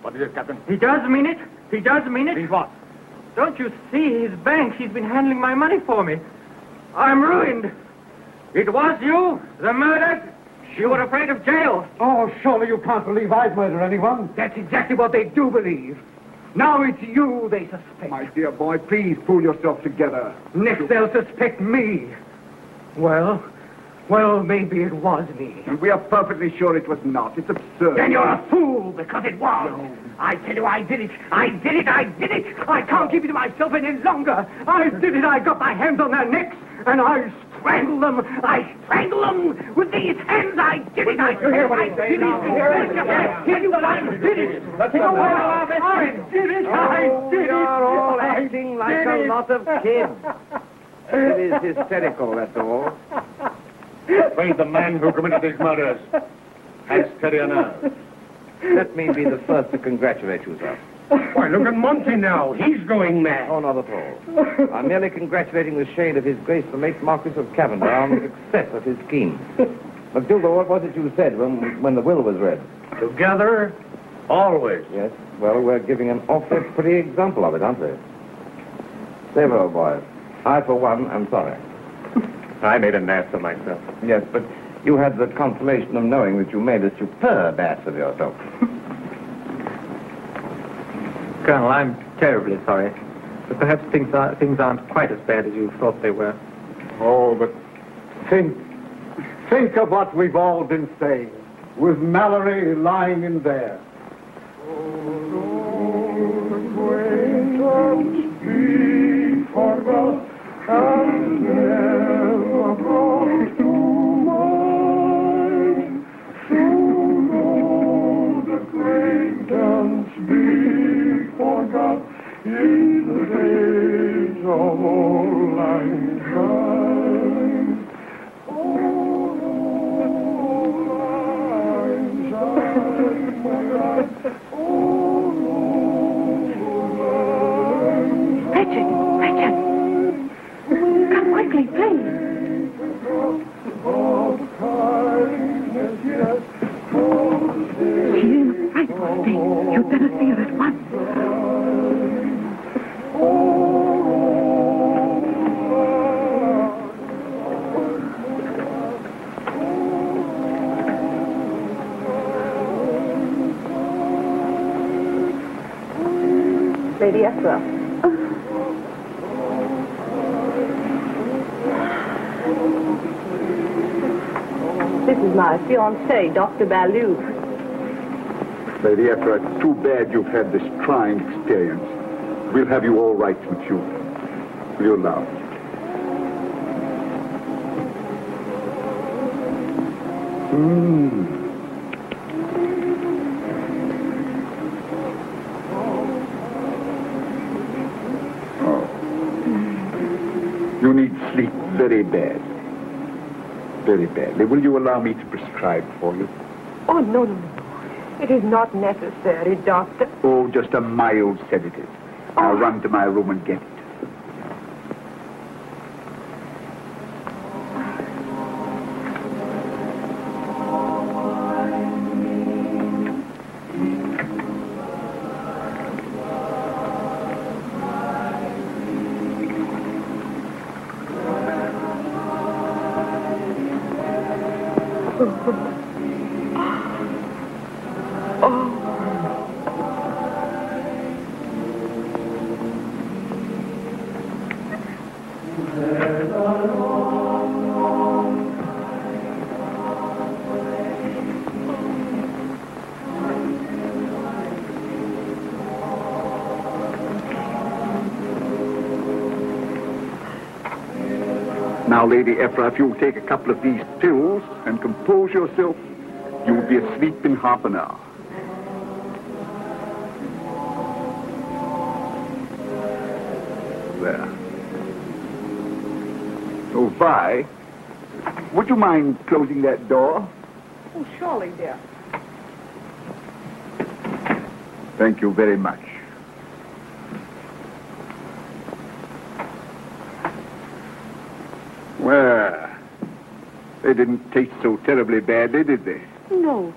What is it, Captain? He does mean it. He does mean it. Means what? Don't you see his bank? He's been handling my money for me. I'm ruined. It was you, the murdered. You were afraid of jail. Oh, surely you can't believe I'd murder anyone. That's exactly what they do believe. Now it's you they suspect. My dear boy, please pull yourself together. Next they'll suspect me. Well, maybe it was me. And we are perfectly sure it was not. It's absurd. Then you're a fool, because it was. No. I tell you, I did it. I can't keep it to myself any longer. I did it. I got my hands on their necks, and I strangled them. With these hands. I did it. I did it. I did it. You're all acting like a lot of kids. It is hysterical, that's all. Afraid the man who committed these murders has steadier nerves. Let me be the first to congratulate you, sir. Why, look at Monty now. He's going mad. Oh, not at all. I'm merely congratulating the shade of His Grace the late Marquis of Cavender on the success of his scheme. Matilda, what was it you said when the will was read? Together, always. Yes. Well, we're giving an awfully pretty example of it, aren't we? Several boys. I, for one, am sorry. I made an ass of myself. Yes, but you had the consolation of knowing that you made a superb ass of yourself. Colonel, I'm terribly sorry. But perhaps things aren't quite as bad as you thought they were. Oh, but think of what we've all been saying, with Mallory lying in there. And never brought to mind, so no acquaintance be forgot in the days of old lang syne. Old lang syne, my lad, old lang syne. Richard! Come quickly, please. She's in a frightful state. You'd better see her at once. Lady Esra. This is my fiancé, Dr. Ballou. Lady Ephra, it's too bad you've had this trying experience. We'll have you all right with you. Will you allow? You need sleep very bad. Very badly. Will you allow me to prescribe for you? Oh, no. It is not necessary, Doctor. Oh, just a mild sedative. I'll run to my room and get it. Now, Lady Ephra, if you'll take a couple of these pills and compose yourself, you'll be asleep in half an hour. There. Oh, Vi, would you mind closing that door? Oh, surely, dear. Thank you very much. Well, they didn't taste so terribly badly, did they? No.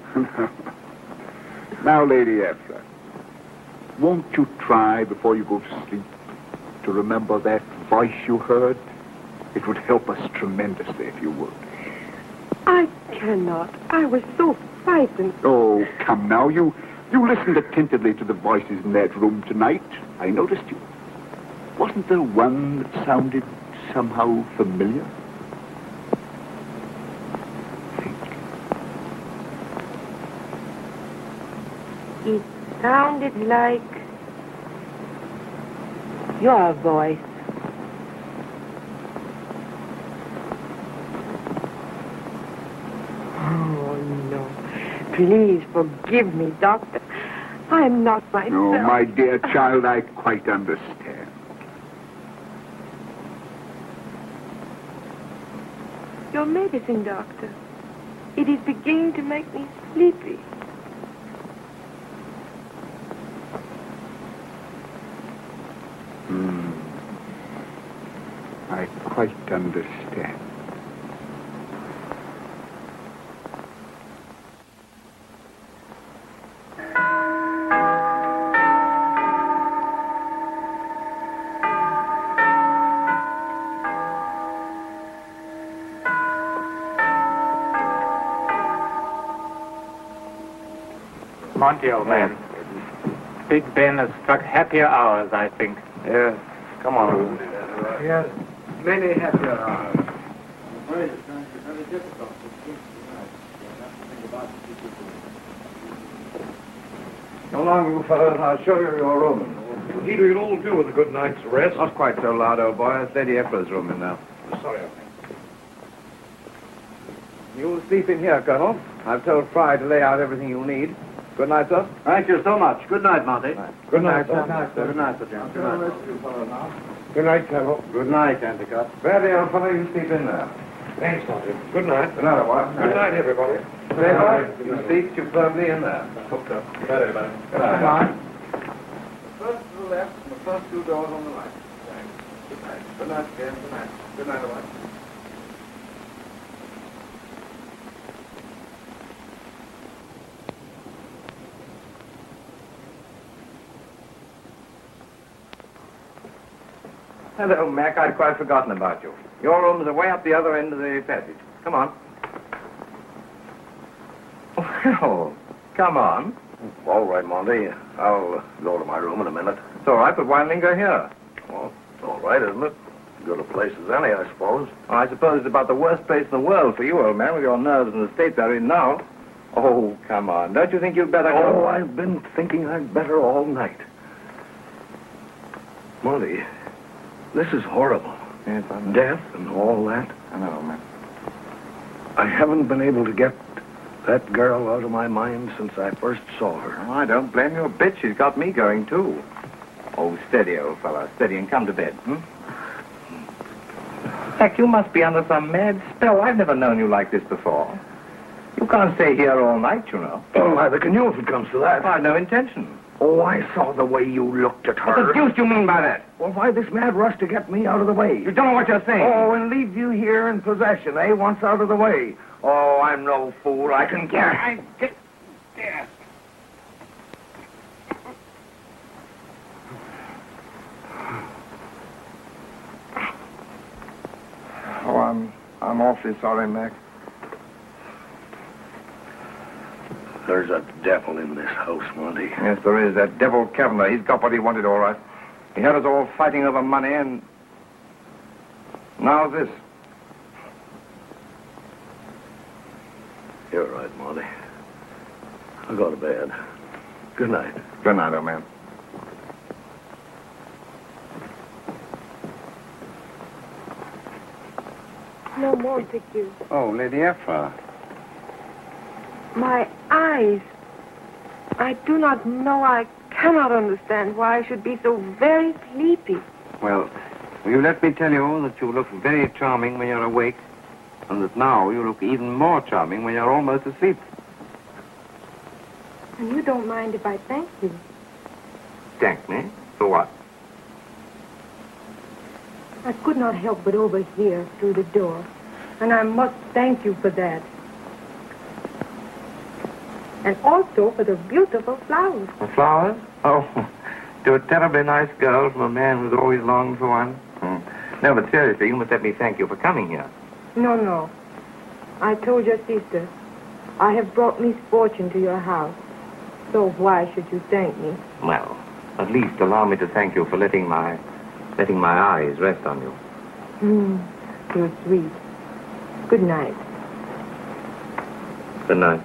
Now, Lady Ephra, won't you try before you go to sleep to remember that voice you heard? It would help us tremendously if you would. I cannot. I was so frightened. Oh, come now. You listened attentively to the voices in that room tonight. I noticed you. Wasn't there one that sounded somehow familiar? It sounded like your voice. Oh, no. Please forgive me, Doctor. I'm not myself. No, my dear child, I quite understand. Your medicine, Doctor. It is beginning to make me sleepy. I quite understand. Monty, old man. Big Ben has struck happier hours, I think. Yes. Come on. Yes, many happier hours. Come along, you fellows, and I'll show you your room. Indeed, we could all do with a good night's rest. Not quite so loud, old boy. It's Lady Ephra's room in now. Sorry, You'll sleep in here, Colonel. I've told Fry to lay out everything you'll need. Good night, sir. Thank you so much. Good night, Monty. Good night, sir. Good night, Sir John. Good night. Good night, Colonel. Good night, Endicott. Badly, old fellow, you sleep in there. Thanks, Monty. Good night. Good night, old boy. Good night, everybody. Stay boy. You sleep you firmly in there. Hooked up. Good night, everybody. Good night. First to the left, and the first two doors on the right. Thanks. Good night. Good night, again. Good night. Good night, old boy. Hello, Mac. I'd quite forgotten about you. Your room's are way up the other end of the passage. Come on. Well, come on. All right, Monty. I'll go to my room in a minute. It's all right, but why linger here? Well, it's all right, isn't it? Good a place as any, I suppose. Well, I suppose it's about the worst place in the world for you, old man, with your nerves in the state they're in now. Oh, come on. Don't you think you'd better go? Oh, I've been thinking I'd better all night. Monty, this is horrible. Yes, I know. Death and all that. I know, man. I haven't been able to get that girl out of my mind since I first saw her. Oh, I don't blame you a bit. She's got me going, too. Oh, steady, old fella. Steady, and come to bed, Heck, you must be under some mad spell. I've never known you like this before. You can't stay here all night, you know. Oh, neither can you if it comes to that. I've no intention. Oh, I saw the way you looked at her. What the deuce do you mean by that? Well, why this mad rush to get me out of the way? You don't know what you're saying. Oh, and leave you here in possession, eh? Once out of the way. Oh, I'm no fool. I can get... Yeah. Oh, I'm awfully sorry, Mac. There's a devil in this house, Monty. Yes, there is. That devil Cavender. He's got what he wanted, all right. He had us all fighting over money, and now this. You're right, Monty. I'll go to bed. Good night. Good night, old man. No Montague. Oh, Lady Ephra. My eyes. I do not know. I cannot understand why I should be so very sleepy. Well, will you let me tell you that you look very charming when you're awake, and that now you look even more charming when you're almost asleep. And you don't mind if I thank you. Thank me? For what? I could not help but overhear through the door, and I must thank you for that. And also for the beautiful flowers. The flowers? Oh, to a terribly nice girl from a man who's always longed for one. No, but seriously, you must let me thank you for coming here. No. I told your sister, I have brought misfortune to your house. So why should you thank me? Well, at least allow me to thank you for letting my eyes rest on you. You're sweet. Good night. Good night.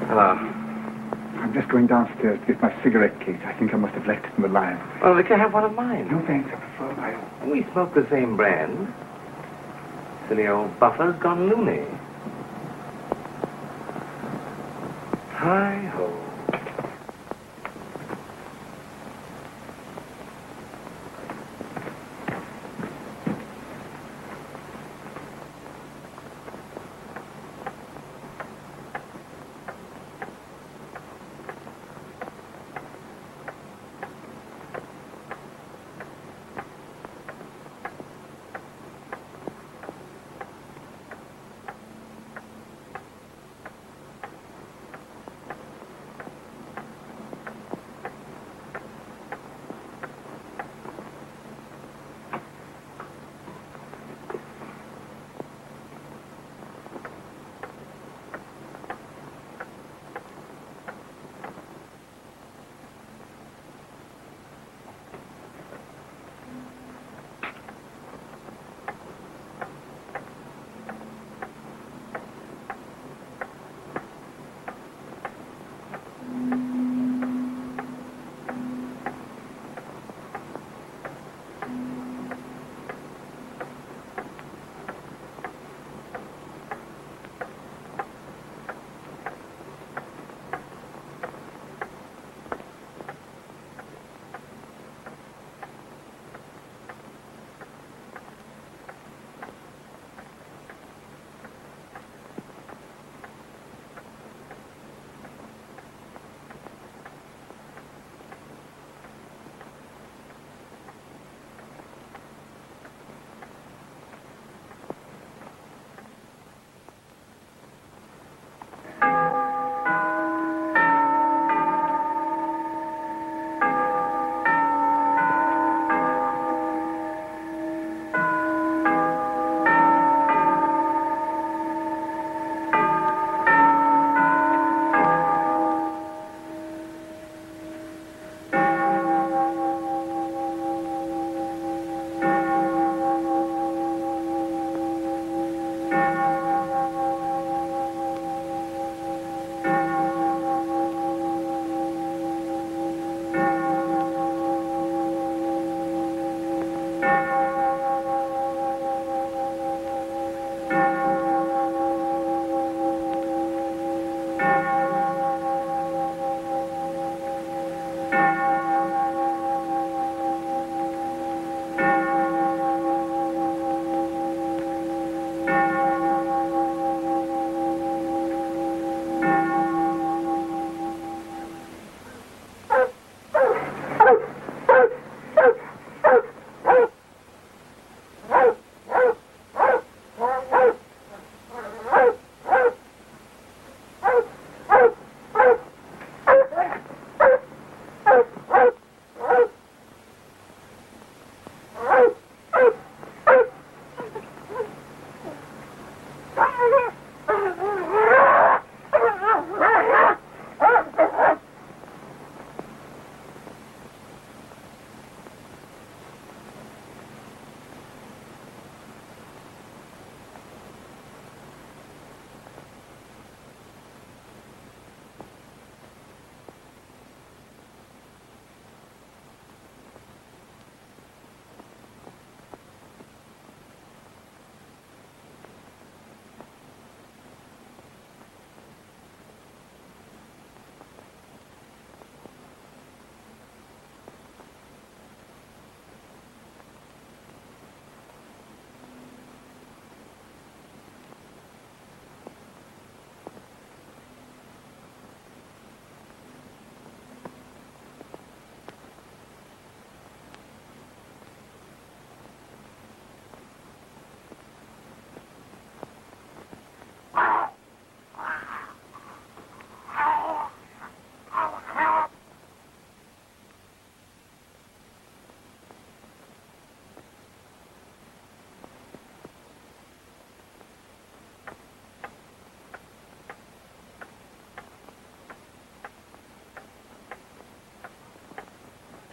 Hello. I'm just going downstairs to get my cigarette case. I think I must have left it in the Lion. Well, they can have one of mine. No, thanks. I prefer my own. We smoke the same brand. Silly old buffer's gone loony. Hi-ho.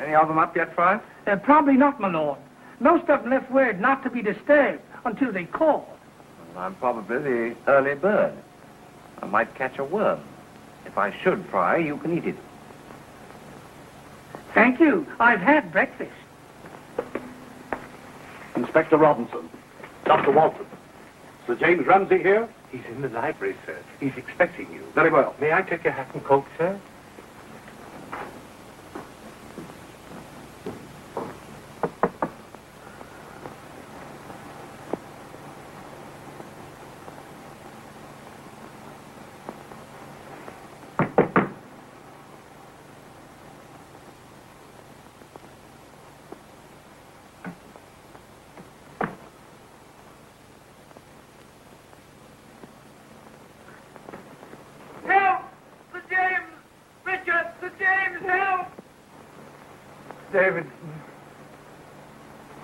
Any of them up yet, Fry? Probably not, my lord. Most of them left word not to be disturbed until they called. Well, I'm probably the early bird. I might catch a worm. If I should, Fry, you can eat it. Thank you. I've had breakfast. Inspector Robinson. Dr. Walton. Sir James Ramsey here? He's in the library, sir. He's expecting you. Very well. May I take your hat and coat, sir?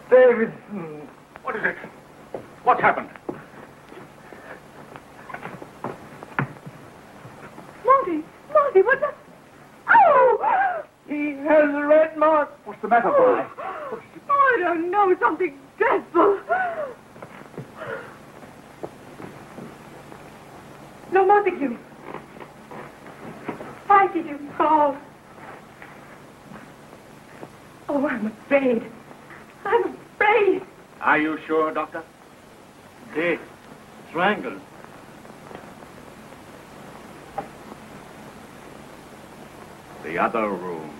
Davidson. What is it? What's happened? Monty, what's that? Oh! He has a red mark. What's the matter, boy? I don't know, something dreadful. No, Montague. Why did you call? Oh, I'm afraid. I'm afraid. Are you sure, Doctor? Dead. Strangled. The other room.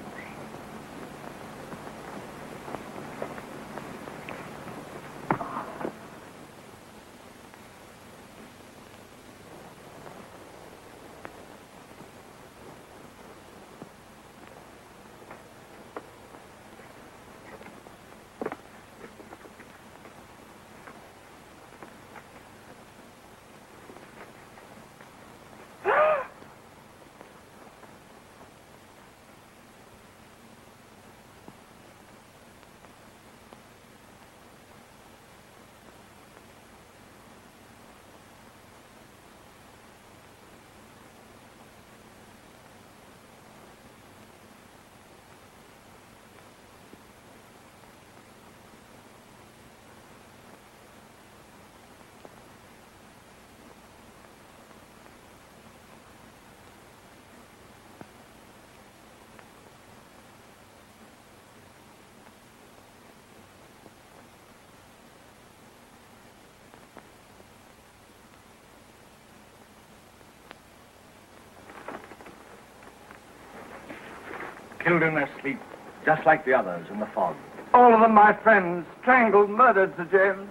Killed in their sleep, just like the others in the fog. All of them my friends. Strangled, murdered, Sir James.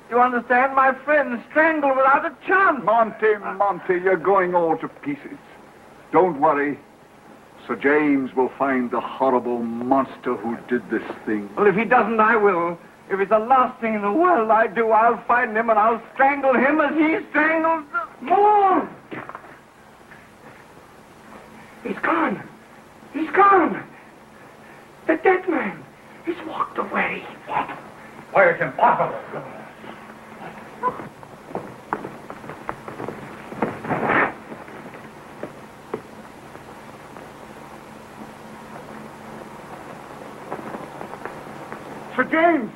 You understand? My friends strangled without a chance. Monty, you're going all to pieces. Don't worry. Sir James will find the horrible monster who did this thing. Well, if he doesn't, I will. If it's the last thing in the world I do, I'll find him and I'll strangle him as he strangled... More! He's gone. He's gone. The dead man. He's walked away. What? Why, it's impossible. Sir James!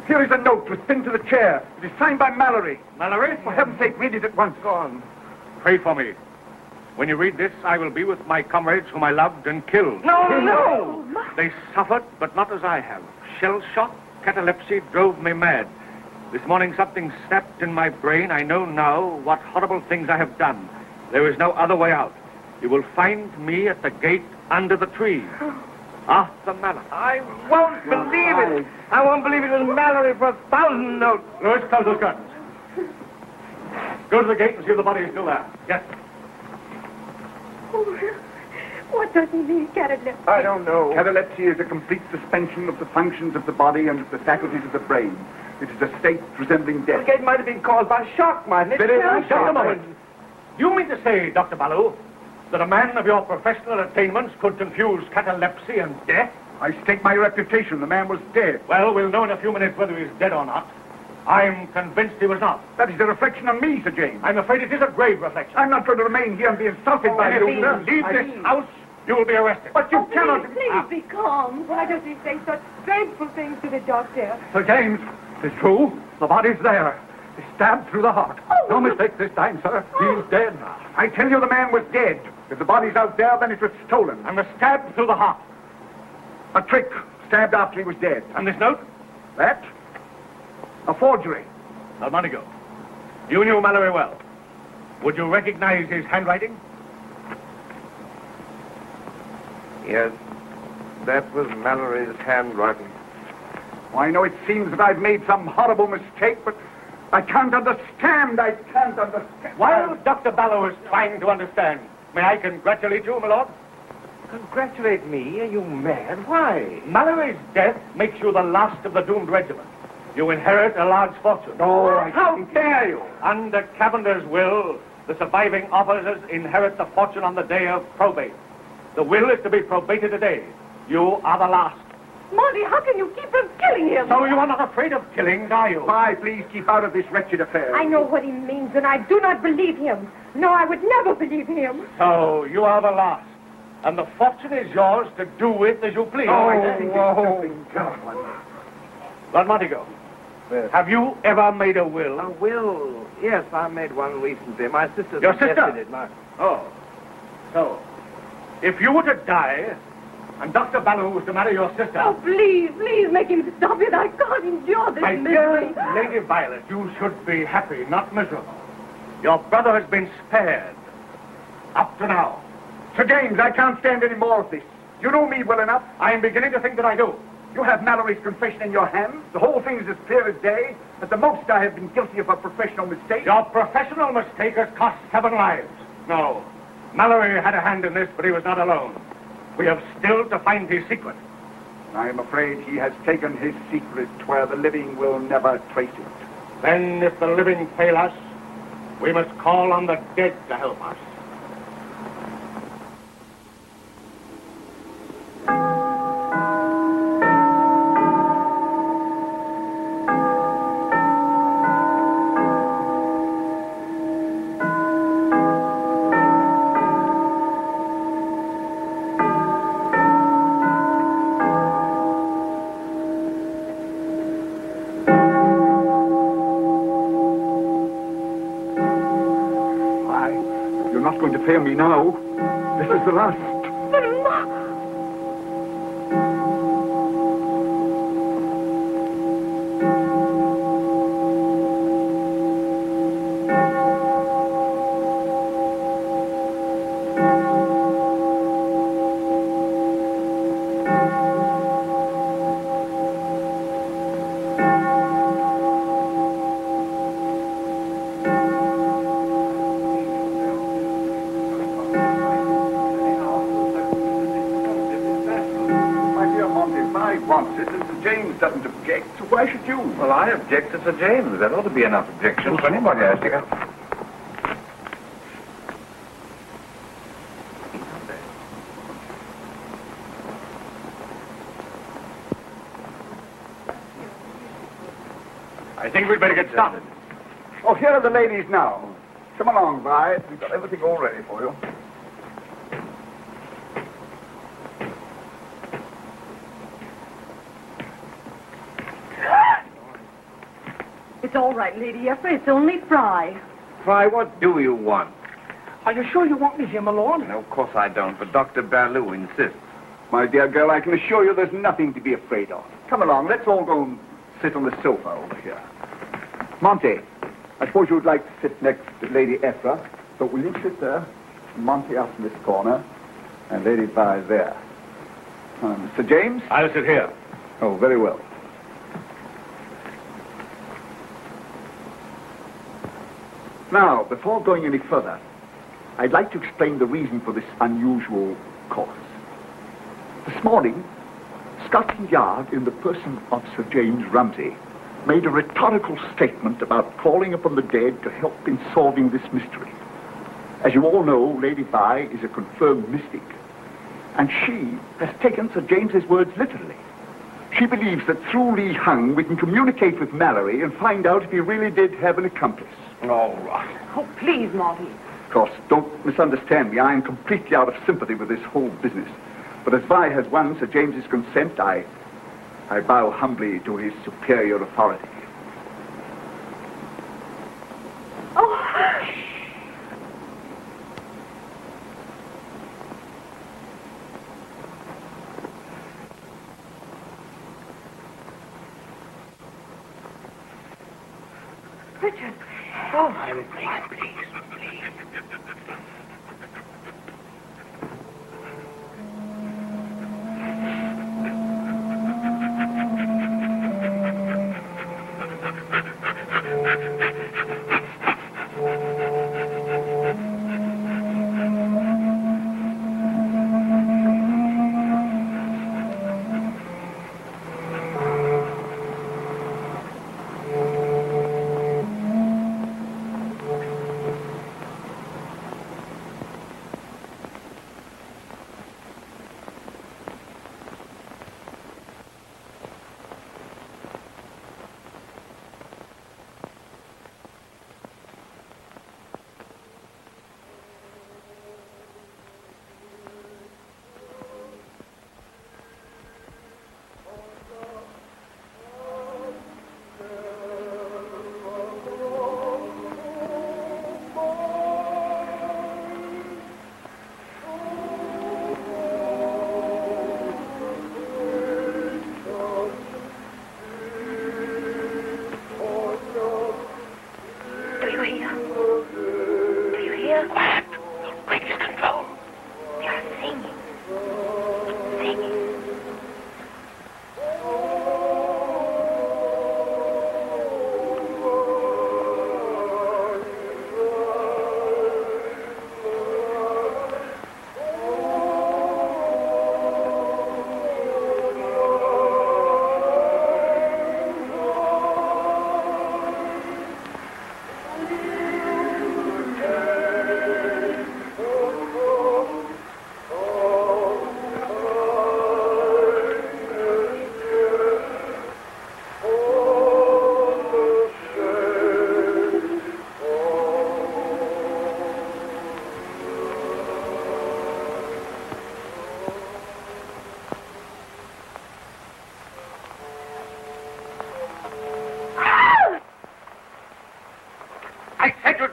Here is a note was pinned to the chair. It is signed by Mallory. Mallory? For heaven's sake, read it at once. Go on. Pray for me. When you read this, I will be with my comrades whom I loved and killed. No! They suffered, but not as I have. Shell shock, catalepsy drove me mad. This morning something snapped in my brain. I know now what horrible things I have done. There is no other way out. You will find me at the gate under the tree. Arthur Mallory. I won't believe it. I won't believe it was Mallory for 1,000 notes. Lewis, close those curtains. Go to the gate and see if the body is still there. Yes. Oh, what does he mean, catalepsy? I don't know. Catalepsy is a complete suspension of the functions of the body and of the faculties of the brain. It is a state resembling death. The gate might have been caused by shock, mightn't it? Just a moment. You mean to say, Dr. Ballou, that a man of your professional attainments could confuse catalepsy and death? I stake my reputation. The man was dead. Well, we'll know in a few minutes whether he's dead or not. I'm convinced he was not. That is a reflection on me, Sir James. I'm afraid it is a grave reflection. I'm not going to remain here and be insulted by you. Leave this house You will be arrested. But you cannot... Please be calm. Why does he say such dreadful things to the doctor? Sir James, it's true. The body's there. He's stabbed through the heart. No mistake this time, sir. He's dead. I tell you the man was dead. If the body's out there, then it was stolen. And was stabbed through the heart. A trick. Stabbed after he was dead. And this note? That? A forgery. Montague, you knew Mallory well. Would you recognize his handwriting? Yes, that was Mallory's handwriting. I know it seems that I've made some horrible mistake, but I can't understand. I can't understand. While Dr. Barrow is trying to understand, may I congratulate you, my lord? Congratulate me? Are you mad? Why? Mallory's death makes you the last of the doomed regiment. You inherit a large fortune. How dare you? Under Cavender's will, the surviving officers inherit the fortune on the day of probate. The will is to be probated today. You are the last. Monty, how can you keep from killing him? So you are not afraid of killings, are you? Why, please keep out of this wretched affair. I know what he means, and I do not believe him. No, I would never believe him. So you are the last. And the fortune is yours to do with as you please. Lord Montague, have you ever made a will? A will? Yes, I made one recently. My sister Your suggested sister? it. Oh. So, if you were to die, and Dr. Barrow was to marry your sister... Oh, please make him stop it. I can't endure this My misery. dear Lady Violet, you should be happy, not miserable. Your brother has been spared. Up to now. Sir James, I can't stand any more of this. You know me well enough. I am beginning to think that I do. You have Mallory's confession in your hands. The whole thing is as clear as day. At the most, I have been guilty of a professional mistake. Your professional mistake has cost 7 lives. No. Mallory had a hand in this, but he was not alone. We have still to find his secret. I am afraid he has taken his secret where the living will never trace it. Then, if the living fail us, we must call on the dead to help us. You're not going to fail me now. This is the last. Doesn't object, so why should you? Well, I object to Sir James. There ought to be enough objections for anybody, I think. I think we'd better get started. Oh, here are the ladies now. Come along, Vi. We've got everything all ready for you. It's all right, Lady Effra. It's only Fry. Fry, what do you want? Are you sure you want me here, my lord? No, of course I don't, but Dr. Ballew insists. My dear girl, I can assure you there's nothing to be afraid of. Come along, let's all go and sit on the sofa over here. Monty, I suppose you would like to sit next to Lady Effra. So will you sit there? Monty up in this corner, and Lady Vi there. Sir James? I'll sit here. Oh, very well. Now, before going any further, I'd like to explain the reason for this unusual course. This morning, Scotland Yard, in the person of Sir James Rumsey, made a rhetorical statement about calling upon the dead to help in solving this mystery. As you all know, Lady Vi is a confirmed mystic, and she has taken Sir James's words literally. She believes that through Li Hung we can communicate with Mallory and find out if he really did have an accomplice. All right. Oh, please, Monty. course, don't misunderstand me. I am completely out of sympathy with this whole business. But as Vi has won Sir James's consent, I bow humbly to his superior authority. Oh. Richard. Oh, please.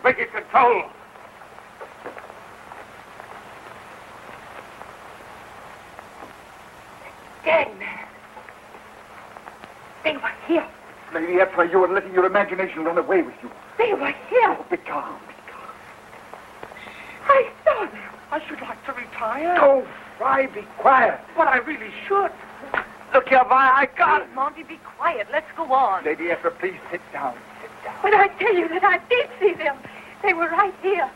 Break control. Dead man. They were here. Lady Ephra, you are letting your imagination run away with you. They were here. Oh, be calm, be calm. I saw them. I should like to retire. Don't try, be quiet. But I really should. Look here, Vi, I got it. Monty, be quiet. Let's go on. Lady Ephra, please sit down. Sit down. But I tell you that I did see them. They were right here.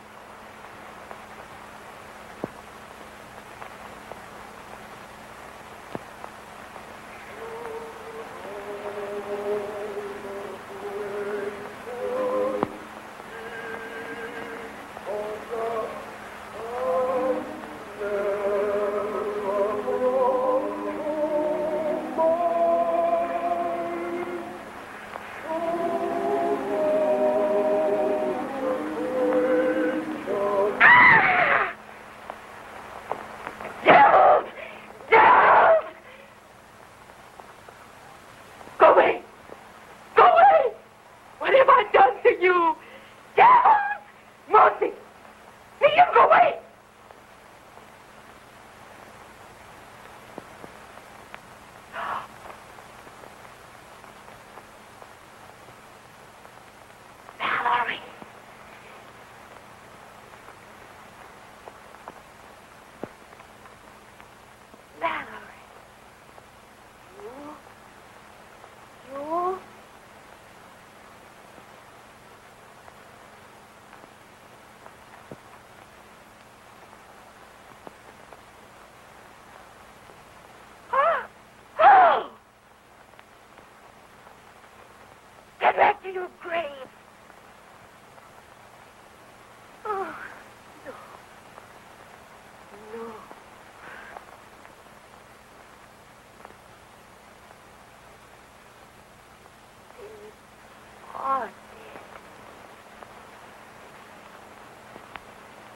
Get back to your grave. Oh, no. No. They are dead.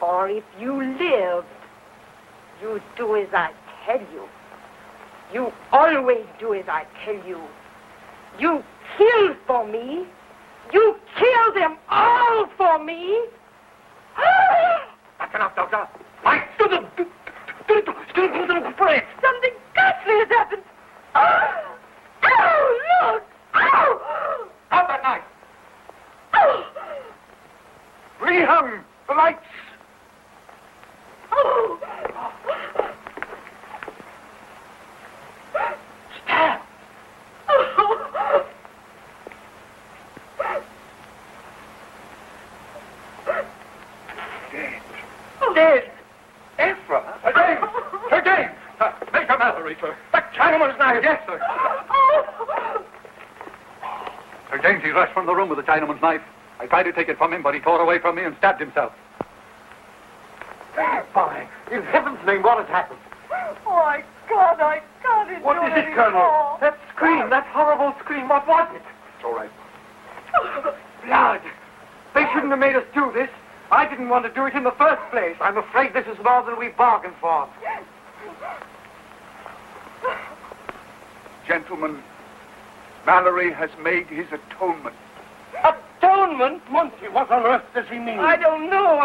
For if you lived, you do as I tell you. You always do as I tell you. You kill for me. You kill them all for me. That's enough, Doctor. Light to them. Something ghastly has happened. Oh, look. Oh. Out that knife. Rehung the lights. Oh. Stab. Dead. Ephra. Sir James. Sir James. Major Mallory, sir. That Chinaman's knife. Yes, sir. Sir James, he rushed from the room with the Chinaman's knife. I tried to take it from him, but he tore away from me and stabbed himself. Fine. In heaven's name, what has happened? Oh, I can't endure What is it, Colonel? anymore. That scream, that horrible scream, what was it? It's all right. Blood. They shouldn't have made us do this. I didn't want to do it in the first place. I'm afraid this is more than we bargained for. Gentlemen, Mallory has made his atonement. Atonement? Monty, what on earth does he mean? I don't know.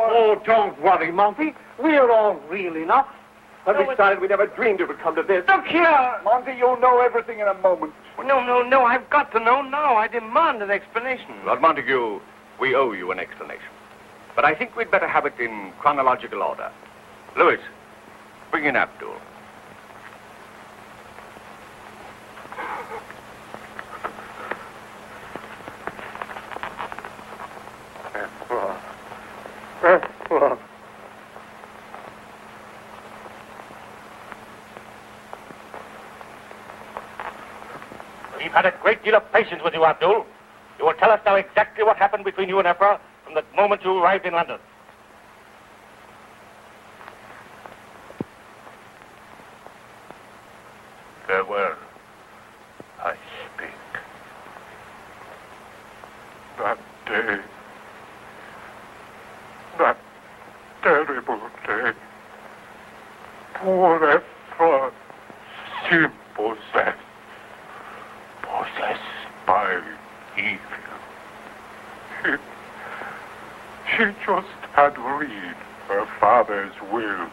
Oh, don't worry, Monty. We're all real enough. When we started, we never dreamed it would come to this. Look here. Monty, you'll know everything in a moment. No. I've got to know now. I demand an explanation. Lord Montague, we owe you an explanation. But I think we'd better have it in chronological order. Lewis, bring in Abdul. We've had a great deal of patience with you, Abdul. You will tell us now exactly what happened between you and Ephra from the moment you arrived in London. Farewell, I speak. That day, that terrible day, poor Ephra seemed possessed by evil. She just had to read her father's will.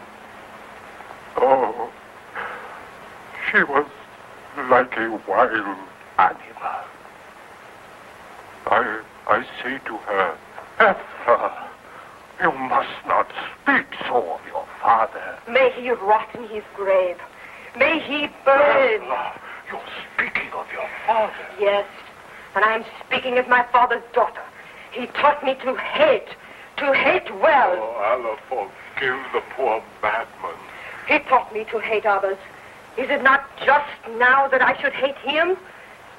Oh, she was like a wild animal. I say to her, Ephra, you must not speak so of your father. May he rot in his grave. May he burn. Ephra, you're speaking of your father. Yes, and I am speaking as my father's daughter. He taught me to hate well. Oh, Allah forgive the poor madman. He taught me to hate others. Is it not just now that I should hate him?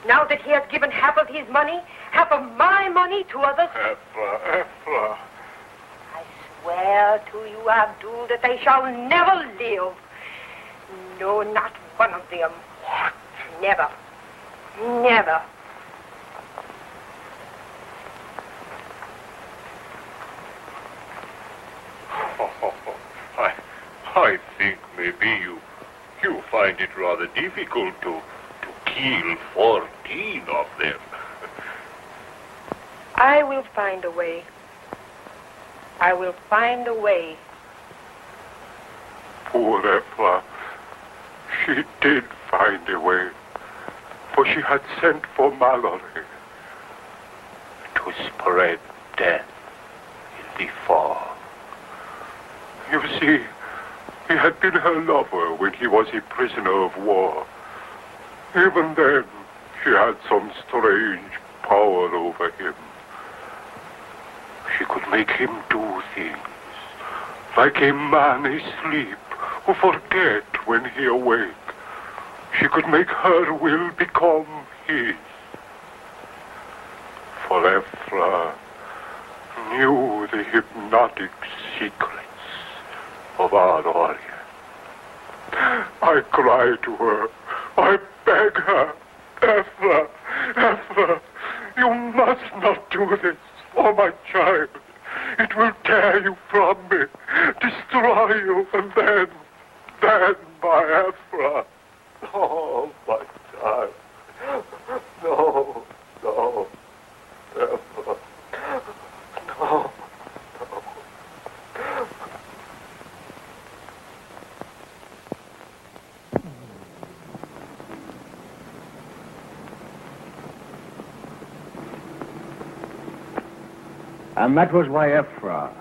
Now that he has given half of his money, half of my money to others? Ephra. I swear to you, Abdul, that they shall never live. No, not one of them. What? Never. Never. I think maybe you find it rather difficult to kill 14 of them. I will find a way. I will find a way. Poor Ephra. She did find a way, for she had sent for Mallory to spread death in the fog. You see, he had been her lover when he was a prisoner of war. Even then, she had some strange power over him. She could make him do things, like a man asleep who forget when he awake. She could make her will become his. For Ephra knew the hypnotic secrets of our Orient. I cry to her. I beg her. Ephra, you must not do this for my child. It will tear you from me, destroy you, and then my Ephra. Oh, my child. No, Ephra. No. And that was why Ephra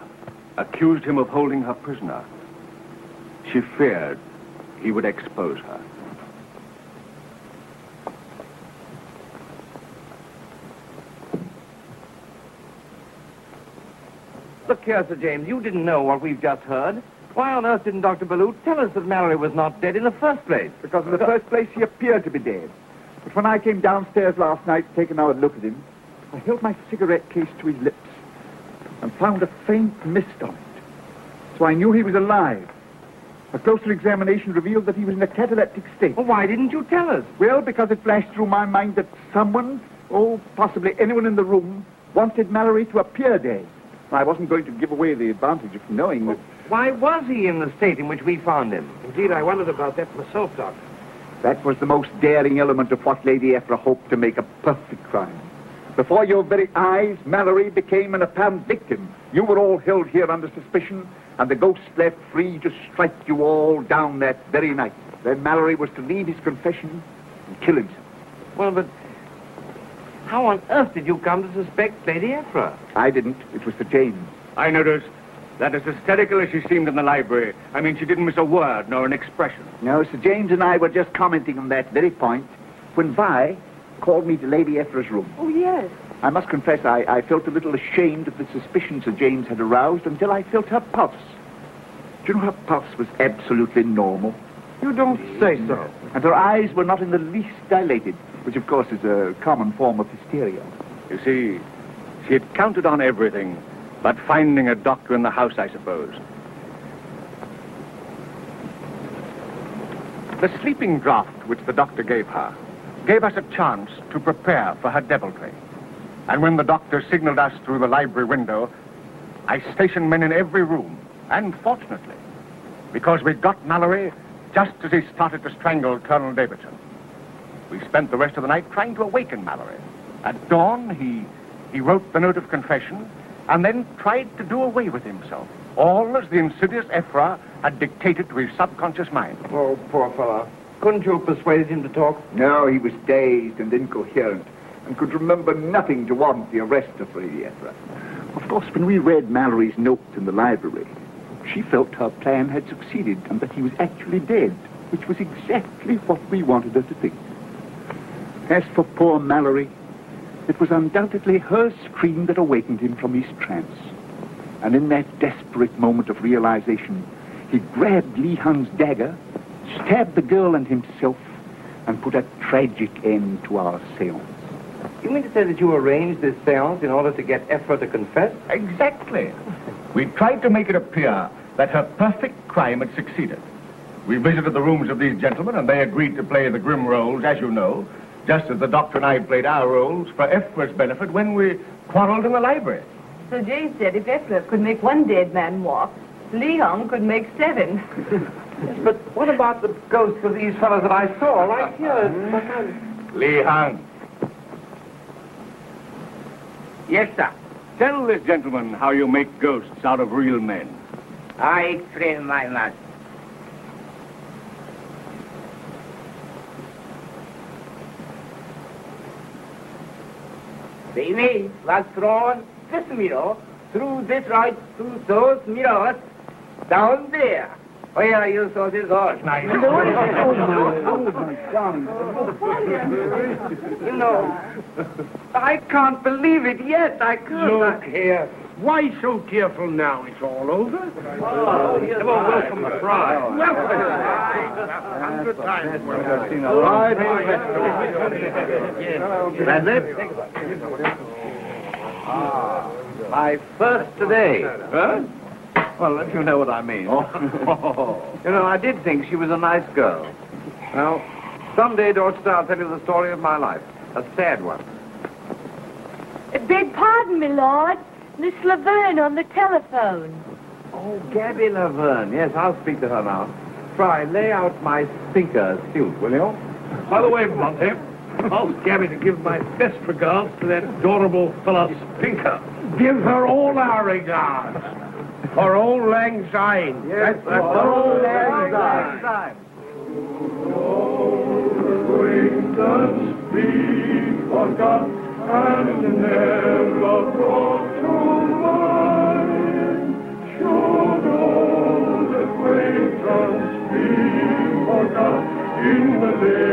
accused him of holding her prisoner. She feared he would expose her. Look here, Sir James, you didn't know what we've just heard. Why on earth didn't Dr. Ballou tell us that Mallory was not dead in the first place? Because in the first place, he appeared to be dead. But when I came downstairs last night to take another look at him, I held my cigarette case to his lips and found a faint mist on it. So I knew he was alive. A closer examination revealed that he was in a cataleptic state. Well, why didn't you tell us? Well, because it flashed through my mind that someone, possibly anyone in the room, wanted Mallory to appear dead. I wasn't going to give away the advantage of knowing that... Why was he in the state in which we found him? Indeed, I wondered about that myself, Doctor. That was the most daring element of what Lady Ephra hoped to make a perfect crime. Before your very eyes, Mallory became an apparent victim. You were all held here under suspicion, and the ghost left free to strike you all down that very night. Then Mallory was to leave his confession and kill himself. Well, but how on earth did you come to suspect Lady Ephra? I didn't. It was Sir James. I noticed that as hysterical as she seemed in the library, she didn't miss a word nor an expression. No, Sir James and I were just commenting on that very point when Vi called me to Lady Ephra's room. Oh, yes. I must confess I felt a little ashamed of the suspicion Sir James had aroused until I felt her pulse. Do you know her pulse was absolutely normal? You don't say so. And her eyes were not in the least dilated, which of course is a common form of hysteria. You see, she had counted on everything but finding a doctor in the house, I suppose. The sleeping draught which the doctor gave her gave us a chance to prepare for her deviltry. And when the doctor signaled us through the library window, I stationed men in every room. And fortunately, because we got Mallory just as he started to strangle Colonel Davidson. We spent the rest of the night trying to awaken Mallory. At dawn, he wrote the note of confession and then tried to do away with himself. All as the insidious Ephra had dictated to his subconscious mind. Oh, poor fellow. Couldn't you have persuaded him to talk? No, he was dazed and incoherent and could remember nothing to warrant the arrest of Lady Ephra. Of course, when we read Mallory's note in the library, she felt her plan had succeeded and that he was actually dead, which was exactly what we wanted her to think. As for poor Mallory, it was undoubtedly her scream that awakened him from his trance. And in that desperate moment of realization, he grabbed Li Hung's dagger, stabbed the girl and himself, and put a tragic end to our seance. You mean to say that you arranged this seance in order to get Ephra to confess? Exactly. We tried to make it appear that her perfect crime had succeeded. We visited the rooms of these gentlemen, and they agreed to play the grim roles, as you know, just as the doctor and I played our roles for Ephra's benefit when we quarreled in the library. So James said if Ephra could make one dead man walk, Li Hung could make 7. Yes, but what about the ghosts of these fellows that I saw right here? Li Hung. Yes, sir. Tell this gentleman how you make ghosts out of real men. I explain my master. The image was thrown this mirror, through this light, through those mirrors, down there, where you saw the ghost. You know, I can't believe it yet. I can't. Look here. Why so tearful now? It's all over. Oh, yes. Welcome to Prague. Welcome. 100 times. That's it? My first today. Huh? Well, if you know what I mean. You know, I did think she was a nice girl. Well, someday, Dorchester, I'll tell you the story of my life. A sad one. Beg pardon, my lord. Miss Laverne on the telephone. Oh, Gabby Laverne. Yes, I'll speak to her now. Fry, lay out my stinker suit, will you? By the way, Monty, ask Gabby to give my best regards to that adorable fellow Spinker. Give her all our regards. For old Lang Syne. Yes, for old Lang Syne. Acquaintance be forgot and never brought to mind. Should old acquaintance be forgot in the day